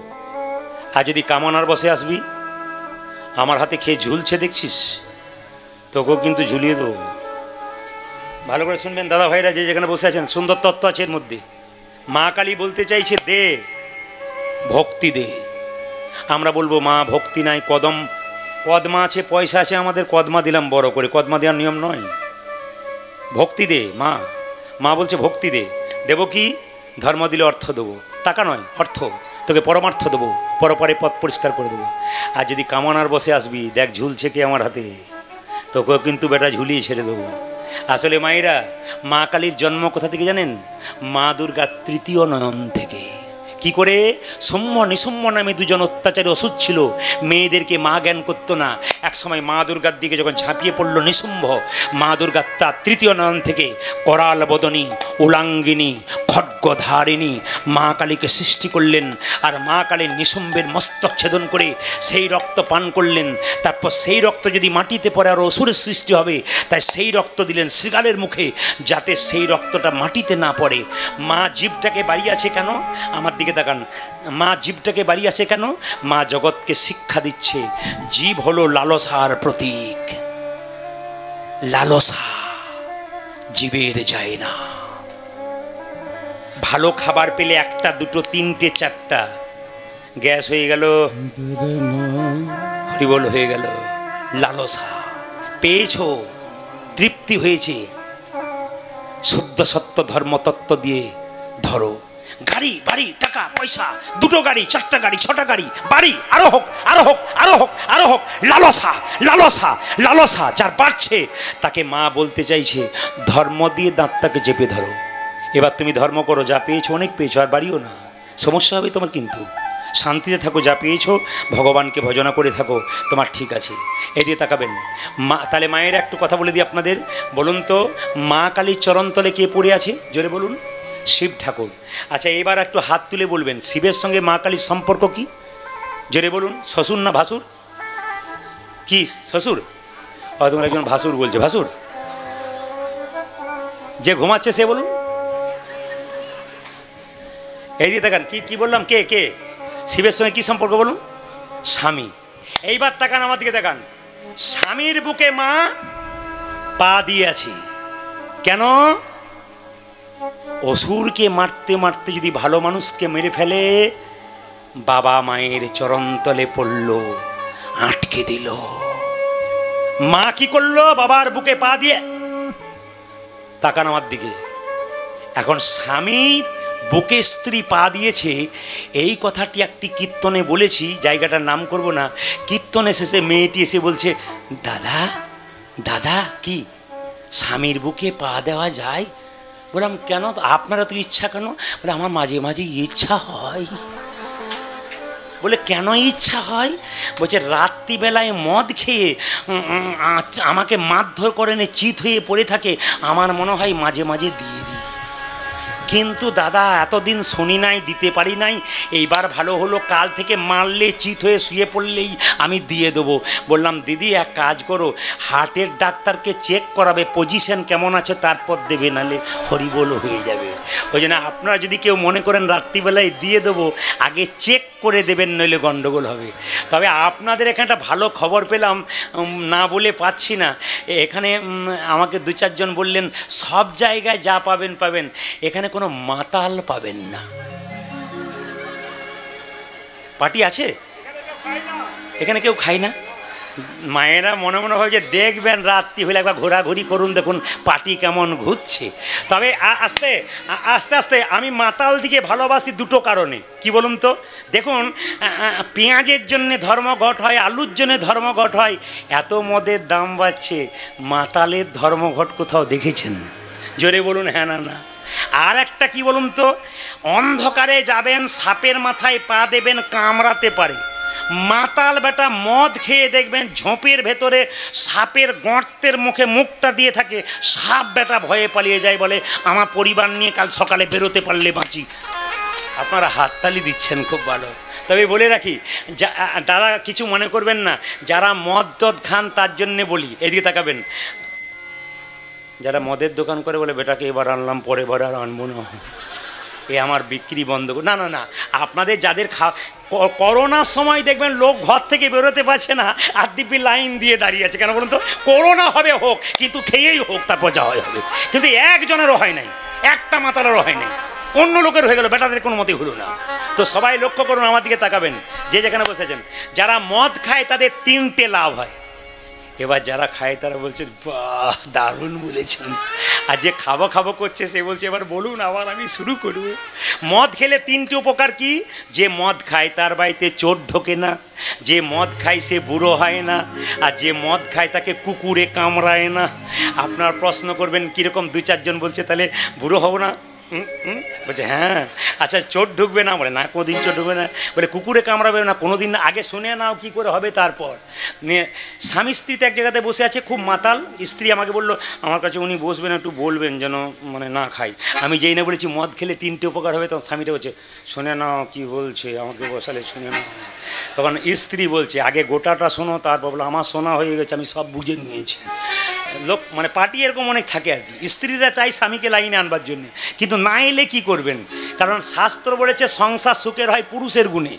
আর যদি কামনার বসে আসবি, আমার হাতে খেয়ে ঝুলছে দেখছিস, তোকেও কিন্তু ঝুলিয়ে দেবো। ভালো করে শুনবেন দাদা ভাইরা, যে যেখানে বসে আছেন, সুন্দর তত্ত্ব আছে এর মধ্যে। মা কালী বলতে চাইছে দে, ভক্তি দে। আমরা বলবো মা ভক্তি নাই, কদমা আছে, পয়সা আছে আমাদের, কদমা দিলাম বড় করে, কদমা দেওয়ার নিয়ম নয়। ভক্তি দে মা, মা বলছে ভক্তি দে। দেব কি? ধর্ম দিলে অর্থ দেবো, টাকা নয়, অর্থ। তোকে পরমার্থ দেবো, পরপারে পথ পরিষ্কার করে দেবো। আর যদি কামনার বসে আসবি, দেখ ঝুলছে কি আমার হাতে, তোকেও কিন্তু বেটা ঝুলিয়ে ছেড়ে দেবো। আসলে মায়েরা, মা কালীর জন্ম কোথা থেকে জানেন? মা দুর্গার তৃতীয় নয়ন থেকে। কি করে? সৌম্য নিসৌম্য নামে দুজন অত্যাচারী ওষুধ ছিল, মেয়েদেরকে মা জ্ঞান করতো না। এক সময় মা দুর্গার দিকে যখন ঝাঁপিয়ে পড়ল নিশুম্ভ, মা দুর্গার তার তৃতীয় নয়ন থেকে করাল বদনী, উলাঙ্গিনী, খड्গধারিণী মা কালীকে সৃষ্টি করলেন। আর মা কালীর নিশুম্ভের মস্তক ছেদন করে সেই রক্ত পান করলেন। তারপর সেই রক্ত যদি মাটিতে পড়ে আর অসুরের সৃষ্টি হবে, তাই সেই রক্ত দিলেন শৃগালের মুখে, যাতে সেই রক্তটা মাটিতে না পড়ে। মা জীবটাকে বাড়িয়েছে কেন? আমার দিকে তাকান, মা জীবটাকে বাড়িয়েছে কেন? মা জগৎকে শিক্ষা দিচ্ছে, জীব হলো লালসার প্রতীক। লালসা জীবের যায় না। ভালো খাবার পেলে 1টা 2টো 3টে 4টা, গ্যাস হয়ে গেল, হরিবল হয়ে গেল। লালসা পেয়েছো, তৃপ্তি হয়েছে, শুদ্ধ সত্য ধর্মতত্ত্ব দিয়ে ধরো। গাড়ি, বাড়ি, টাকা পয়সা, 2টো গাড়ি, 4টা গাড়ি, 6টা গাড়ি, বাড়ি আরো হোক, আরো হোক, আরো হোক, আরো হোক। লালসা লালসা লালসা যার বাড়ছে, তাকে মা বলতে চাইছে ধর্ম দিয়ে দাঁতটাকে চেপে ধরো। এবার তুমি ধর্ম করো, যা পেয়েছো অনেক পেয়েছো, আর বাড়িও না, সমস্যা হবে তোমার, কিন্তু শান্তিতে থাকো। যা পেয়েছো ভগবানকে ভজনা করে থাকো, তোমার ঠিক আছে। এদিকে তাকাবেন মা। তাহলে মায়ের একটু কথা বলে দিই আপনাদের। বলুন তো, মা কালীর চরণতলে কে পড়ে আছে? জোরে বলুন। শিব ঠাকুর। আচ্ছা, এবার একটু হাত তুলে বলবেন, শিবের সঙ্গে মা কালীর সম্পর্ক কি? জোরে বলুন। শ্বশুর না ভাসুর? কি শ্বশুর? তোমার একজন ভাসুর বলছে। ভাসুর? যে ঘুমাচ্ছে সে বলুন। এই দিয়ে তাকান, কি বললাম? কে কে শিবের সঙ্গে কি সম্পর্ক বলুন? স্বামী। এইবার তাকান, আমার দিকে তাকান, স্বামীর বুকে মা পা দিয়ে আছে। কেন? অসুরকে মারতে মারতে যদি ভালো মানুষকে মেরে ফেলে, বাবা মায়ের চরণতলে পড়ল, আটকে দিল। মা কি করলো? বাবার বুকে পা দিয়ে। তাকান আমার দিকে। এখন স্বামীর বুকে স্ত্রী পা দিয়েছে, এই কথাটি একটি কীর্তনে বলেছি, জায়গাটার নাম করব না। কীর্তনে শেষে মেয়েটি এসে বলছে, দাদা দাদা, কি স্বামীর বুকে পা দেওয়া যায়? বললাম কেন? আপনারা তো ইচ্ছা কেন? বলে আমার মাঝে মাঝে ইচ্ছা হয়। বলে কেন ইচ্ছা হয়? বলছে রাত্রিবেলায় মদ খেয়ে আমাকে মারধর করে নে, চিত হয়ে পড়ে থাকে, আমার মনে হয় মাঝে মাঝে দিয়ে দিই। কিন্তু দাদা এতদিন শুনি নাই, দিতে পারি নাই, এইবার ভালো হলো, কাল থেকে মারলে চিত হয়ে শুয়ে পড়লেই আমি দিয়ে দেবো। বললাম দিদি এক কাজ করো, হার্টের ডাক্তারকে চেক করাবে, পজিশন কেমন আছে, তারপর দেবে, নালে হরিবোল হয়ে যাবে। ওই জন্য আপনারা যদি কেউ মনে করেন রাত্রিবেলায় দিয়ে দেবো, আগে চেক করে দেবেন, নইলে গণ্ডগোল হবে। তবে আপনাদের এখানে একটা ভালো খবর পেলাম, না বলে পাচ্ছি না। এখানে আমাকে 2-4 জন বললেন সব জায়গায় যা পাবেন পাবেন, এখানে কোনো মাতাল পাবেন না। পার্টি আছে এখানে? কেউ খায় না। মায়েরা মনে মনে হয় যে দেখবেন, রাত্রি হলে একবার ঘোরাঘুরি করুন, দেখুন পার্টি কেমন ঘুরছে। তবে আস্তে আস্তে আস্তে আমি মাতাল দিকে ভালোবাসি 2টো কারণে। কি বলুন তো? দেখুন, পেঁয়াজের জন্যে ধর্মঘট হয়, আলুর জন্যে ধর্মঘট হয়, এত মদের দাম বাড়ছে, মাতালের ধর্মঘট কোথাও দেখেছেন? জোরে বলুন হ্যাঁ না না। আর একটা কি বলুন তো, অন্ধকারে যাবেন, সাপের মাথায় পা দেবেন, কামড়াতে পারে। মাতাল বেটা মদ খেয়ে দেখবেন ঝোপের ভেতরে সাপের গর্তের মুখে মুখটা দিয়ে থাকে, সাপ বেটা ভয়ে পালিয়ে যায়, বলে আমার পরিবার নিয়ে কাল সকালে বেরোতে পারলে বাঁচি। আপনারা হাততালি দিচ্ছেন, খুব ভালো। তবে বলে রাখি, যারা কিছু মনে করবেন না, যারা মদ টদ খান তার জন্যে বলি, এদিকে তাকাবেন। যারা মদের দোকান করে বলে বেটাকে এবার আনলাম, পরের বার আর আনবো না, এ আমার বিক্রি বন্ধ। না না না, আপনাদের যাদের করোনার সময় দেখবেন লোক ঘর থেকে বেরোতে পারছে না, আর দিব্যি লাইন দিয়ে দাঁড়িয়ে আছে। কেন বলুন তো? করোনা হবে হোক, কিন্তু খেয়েই হোক, তারপর যা হয় হবে। কিন্তু একজনেরও হয় নাই, একটা মাতালেরও হয় নাই, অন্য লোকের হয়ে গেল, বেটাদের কোনো মতেই হলো না। তো সবাই লক্ষ্য করুন, আমার দিকে তাকাবেন, যে যেখানে বসেছেন। যারা মদ খায় তাদের তিনটে লাভ হয়। এবার যারা খায় তারা বলছেন বাহ দারুণ বলেছেন। আর যে খাবো খাবো করছে সে বলছে এবার বলুন, আবার আমি শুরু করব। মদ খেলে তিনটে উপকার কি? যে মদ খায় তার বাড়িতে চোর ঢোকে না, যে মদ খায় সে বুড়ো হয় না, আর যে মদ খায় তাকে কুকুরে কামড়ায় না। আপনার প্রশ্ন করবেন কীরকম? 2-4 জন বলছে তাহলে বুড়ো হব না? বলছে হ্যাঁ। আচ্ছা চোর ঢুকবে না? বলে না, কোনোদিন চোর ঢুকবে না। বলে কুকুরে কামড়াবে না? কোনোদিন না। আগে শুনে নাও কী করে হবে, তারপর নিয়ে। স্বামী স্ত্রীতে এক জায়গাতে বসে আছে, খুব মাতাল। স্ত্রী আমাকে বললো আমার কাছে উনি বসবেন, একটু বলবেন যেন মানে না খাই। আমি যেই না বলেছি মদ খেলে তিনটে উপকার হবে, তখন স্বামীটা বলছে শুনে নাও কি বলছে, আমাকে বসালে শুনে নাও। তখন স্ত্রী বলছে আগে গোটাটা শোনো, তারপর বলো আমার শোনা হয়ে গেছে, আমি সব বুঝে নিয়েছি। লোক মানে পার্টি এরকম অনেক থাকে আর কি। স্ত্রীরা চাই স্বামীকে লাইনে আনবার জন্যে, কিন্তু না এলে কী করবেন? কারণ শাস্ত্র বলেছে সংসার সুখের হয় পুরুষের গুণে।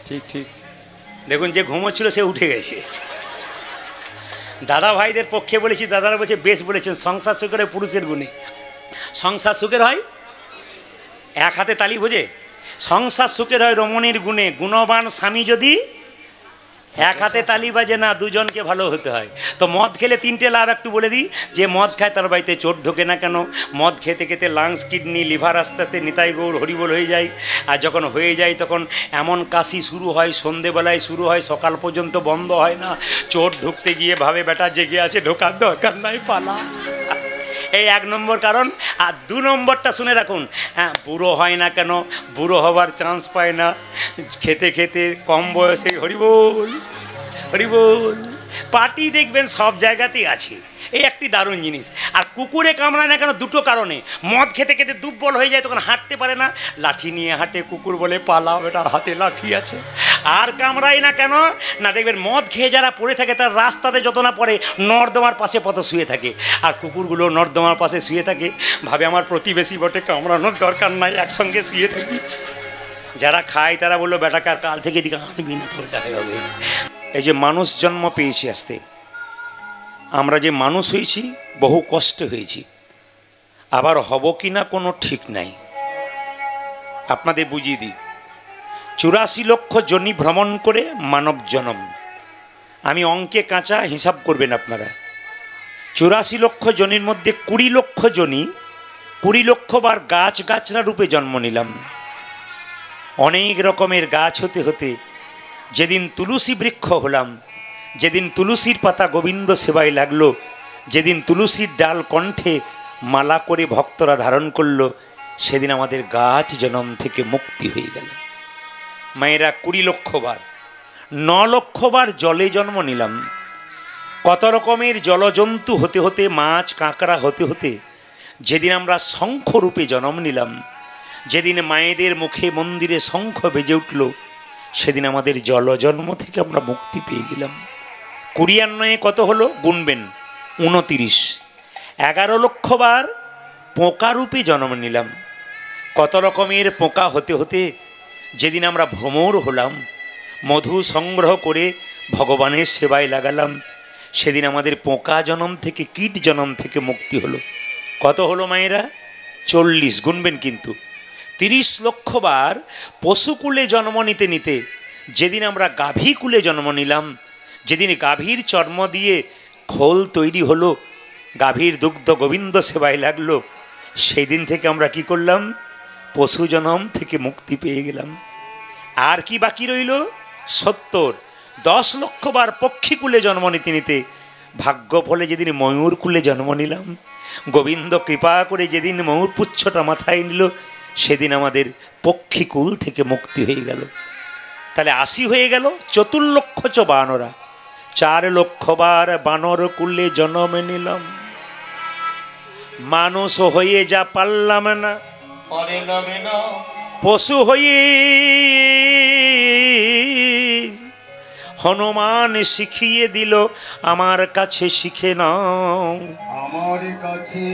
ঠিক ঠিক। দেখুন যে ঘুমোচ্ছিল সে উঠে গেছে। দাদা ভাইদের পক্ষে বলেছি, দাদারা বলছে বেশ বলেছেন, সংসার সুখের হয় পুরুষের গুণে। সংসার সুখের হয়, এক হাতে তালি বোঝে, সংসার সুখের হয় রমণীর গুণে। গুণবান স্বামী যদি এক হাতে তালি বাজে না, দুজনকে ভালো হতে হয়। তো মদ খেলে তিনটে লাভ একটু বলে দিই। যে মদ খায় তার বাড়িতে চোর ঢোকে না। কেন? মদ খেতে খেতে লাংস, কিডনি, লিভার আস্তে আস্তে নিতাই গৌর হরিবোল হয়ে যায়। আর যখন হয়ে যায় তখন এমন কাশি শুরু হয়, সন্ধেবেলায় শুরু হয়, সকাল পর্যন্ত বন্ধ হয় না। চোর ঢুকতে গিয়ে ভাবে বেটা জেগে আছে, ঢোকার দরকার নাই, পালা। এই 1 নম্বর কারণ। আর 2 নম্বরটা শুনে রাখুন, হ্যাঁ বুড়ো হয় না কেন? বুড়ো হবার চান্স পায় না, খেতে খেতে কম বয়সে হরিবোল হরিবোল। পার্টি দেখবেন সব জায়গাতেই আছে, এই একটি দারুণ জিনিস। আর কুকুরে কামড়ায় না কেন? 2টো কারণে। মদ খেতে খেতে দুর্বল হয়ে যায়, তখন হাঁটতে পারে না, লাঠি নিয়ে হাঁটে, কুকুর বলে পালাও, এটার হাতে লাঠি আছে। আর কামড়ায় না কেন? না দেখবেন মদ খেয়ে যারা পড়ে থাকে তার রাস্তাতে যত না পড়ে নর্দমার পাশে পথ শুয়ে থাকে, আর কুকুরগুলো নর্দমার পাশে শুয়ে থাকে, ভাবে আমার প্রতিবেশী বটে, কামড়ানোর দরকার নাই, একসঙ্গে শুয়ে থাকি। যারা খায় তারা বললো বেটাকে আর কাল থেকে দিকে আনবি না, তোর দেখা হবে। এই যে মানুষ জন্ম পেয়েছি আসতে, আমরা যে মানুষ হয়েছি বহু কষ্টে হয়েছি, আবার হব কি না কোনো ঠিক নাই। আপনাদের বুঝিয়ে দিই, 84 লক্ষ যোনি ভ্রমণ করে মানব জন্ম। আমি অঙ্কে কাঁচা, হিসাব করবেন আপনারা। 84 লক্ষ যোনির মধ্যে 20 লক্ষ যোনি, 20 লক্ষ বার গাছ গাছরা রূপে জন্ম নিলাম। অনেক রকমের গাছ হতে হতে যেদিন তুলসী বৃক্ষ হলাম, যেদিন তুলসীর পাতা গোবিন্দ সেবায় লাগলো, যেদিন তুলসীর ডাল কণ্ঠে মালা করে ভক্তরা ধারণ করলো, সেদিন আমাদের গাছ জন্ম থেকে মুক্তি হয়ে গেল। মায়েরা 20 লক্ষ বার, 9 লক্ষ বার জলে জন্ম নিলাম। কত রকমের জলজন্তু হতে হতে, মাছ কাঁকড়া হতে হতে যেদিন আমরা শঙ্খ রূপে জন্ম নিলাম, যেদিন মায়েদের মুখে মন্দিরে শঙ্খ বেজে উঠল, সেদিন আমাদের জলজন্ম থেকে আমরা মুক্তি পেয়ে গেলাম। 20 আর 9 কত হলো গুনবেন? 29। 11 লক্ষ বার পোকা রূপে জন্ম নিলাম। কত রকমের পোকা হতে হতে যেদিন আমরা ভ্রমর হলাম, মধু সংগ্রহ করে ভগবানের সেবায় লাগালাম, সেদিন আমাদের পোকা জন্ম থেকে, কীট জন্ম থেকে মুক্তি হলো। কত হলো মায়েরা? 40। গুনবেন কিন্তু। 30 লক্ষ বার পশুকুলে জন্ম নিতে নিতে যেদিন আমরা গাভীকুলে জন্ম নিলাম, যেদিন গাভীর চর্ম দিয়ে খোল তৈরি হলো, গাভীর দুগ্ধ গোবিন্দ সেবায় লাগলো, সেই দিন থেকে আমরা কি করলাম? পশু জন্ম থেকে মুক্তি পেয়ে গেলাম। আর কি বাকি রইল? 70। 10 লক্ষ বার পক্ষীকুলে জন্ম নিতে নিতে ভাগ্য ফলে যেদিন ময়ূর কুলে জন্ম নিলাম, গোবিন্দ কৃপা করে যেদিন ময়ূর পুচ্ছটা মাথায় নিল, সেদিন আমাদের পক্ষীকুল থেকে মুক্তি হয়ে গেল। তাহলে 80 হয়ে গেল। 4 লক্ষ চ বানরা, 4 লক্ষবার বানর কুলে জন্ম নিলাম, মানুষ হয়ে যা পারলাম না, পশু হয়ে হনুমান শিখিয়ে দিল, আমার কাছে শিখে নাও, আমার কাছে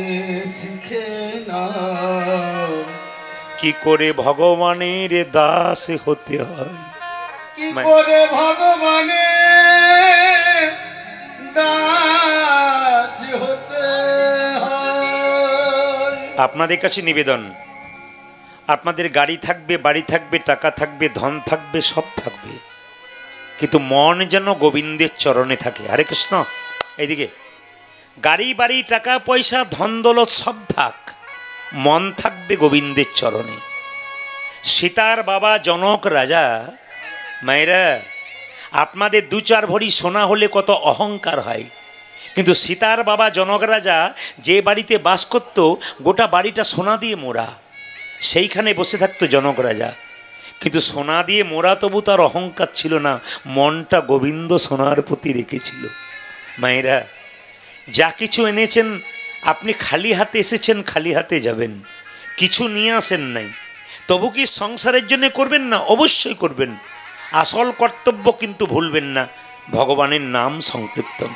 শিখে নাও, কি করে ভগবানের দাস হতে হয়। কি করে ভগবানের দাস হতে হয়। আপনাদের কাছে নিবেদন, আপনাদের গাড়ি থাকবে, বাড়ি থাকবে, টাকা থাকবে, ধন থাকবে, সব থাকবে, কিন্তু মন যেন গোবিন্দের চরণে থাকে। হরে কৃষ্ণ। এইদিকে গাড়ি বাড়ি টাকা পয়সা ধন দৌলত সব থাক, মন থাকবে গোবিন্দের চরণে। সীতার বাবা জনক রাজা, মায়েরা, আপনাদের 2-4 ভরি সোনা হলে কত অহংকার হয়, কিন্তু সীতার বাবা জনক রাজা যে বাড়িতে বাস করত, গোটা বাড়িটা সোনা দিয়ে মোড়া, সেইখানে বসে থাকতো জনক রাজা। কিন্তু সোনা দিয়ে মোড়া, তবু তার অহংকার ছিল না, মনটা গোবিন্দ সোনার প্রতি রেখেছিল। মায়েরা, যা কিছু এনেছেন, আপনি খালি হাতে এসেছেন, খালি হাতে যাবেন, কিছু নিয়ে আসেন নাই, তবু কি সংসারের জন্য করবেন না? অবশ্যই করবেন। আসল কর্তব্য কিন্তু ভুলবেন না, ভগবানের নাম সংকীর্তন।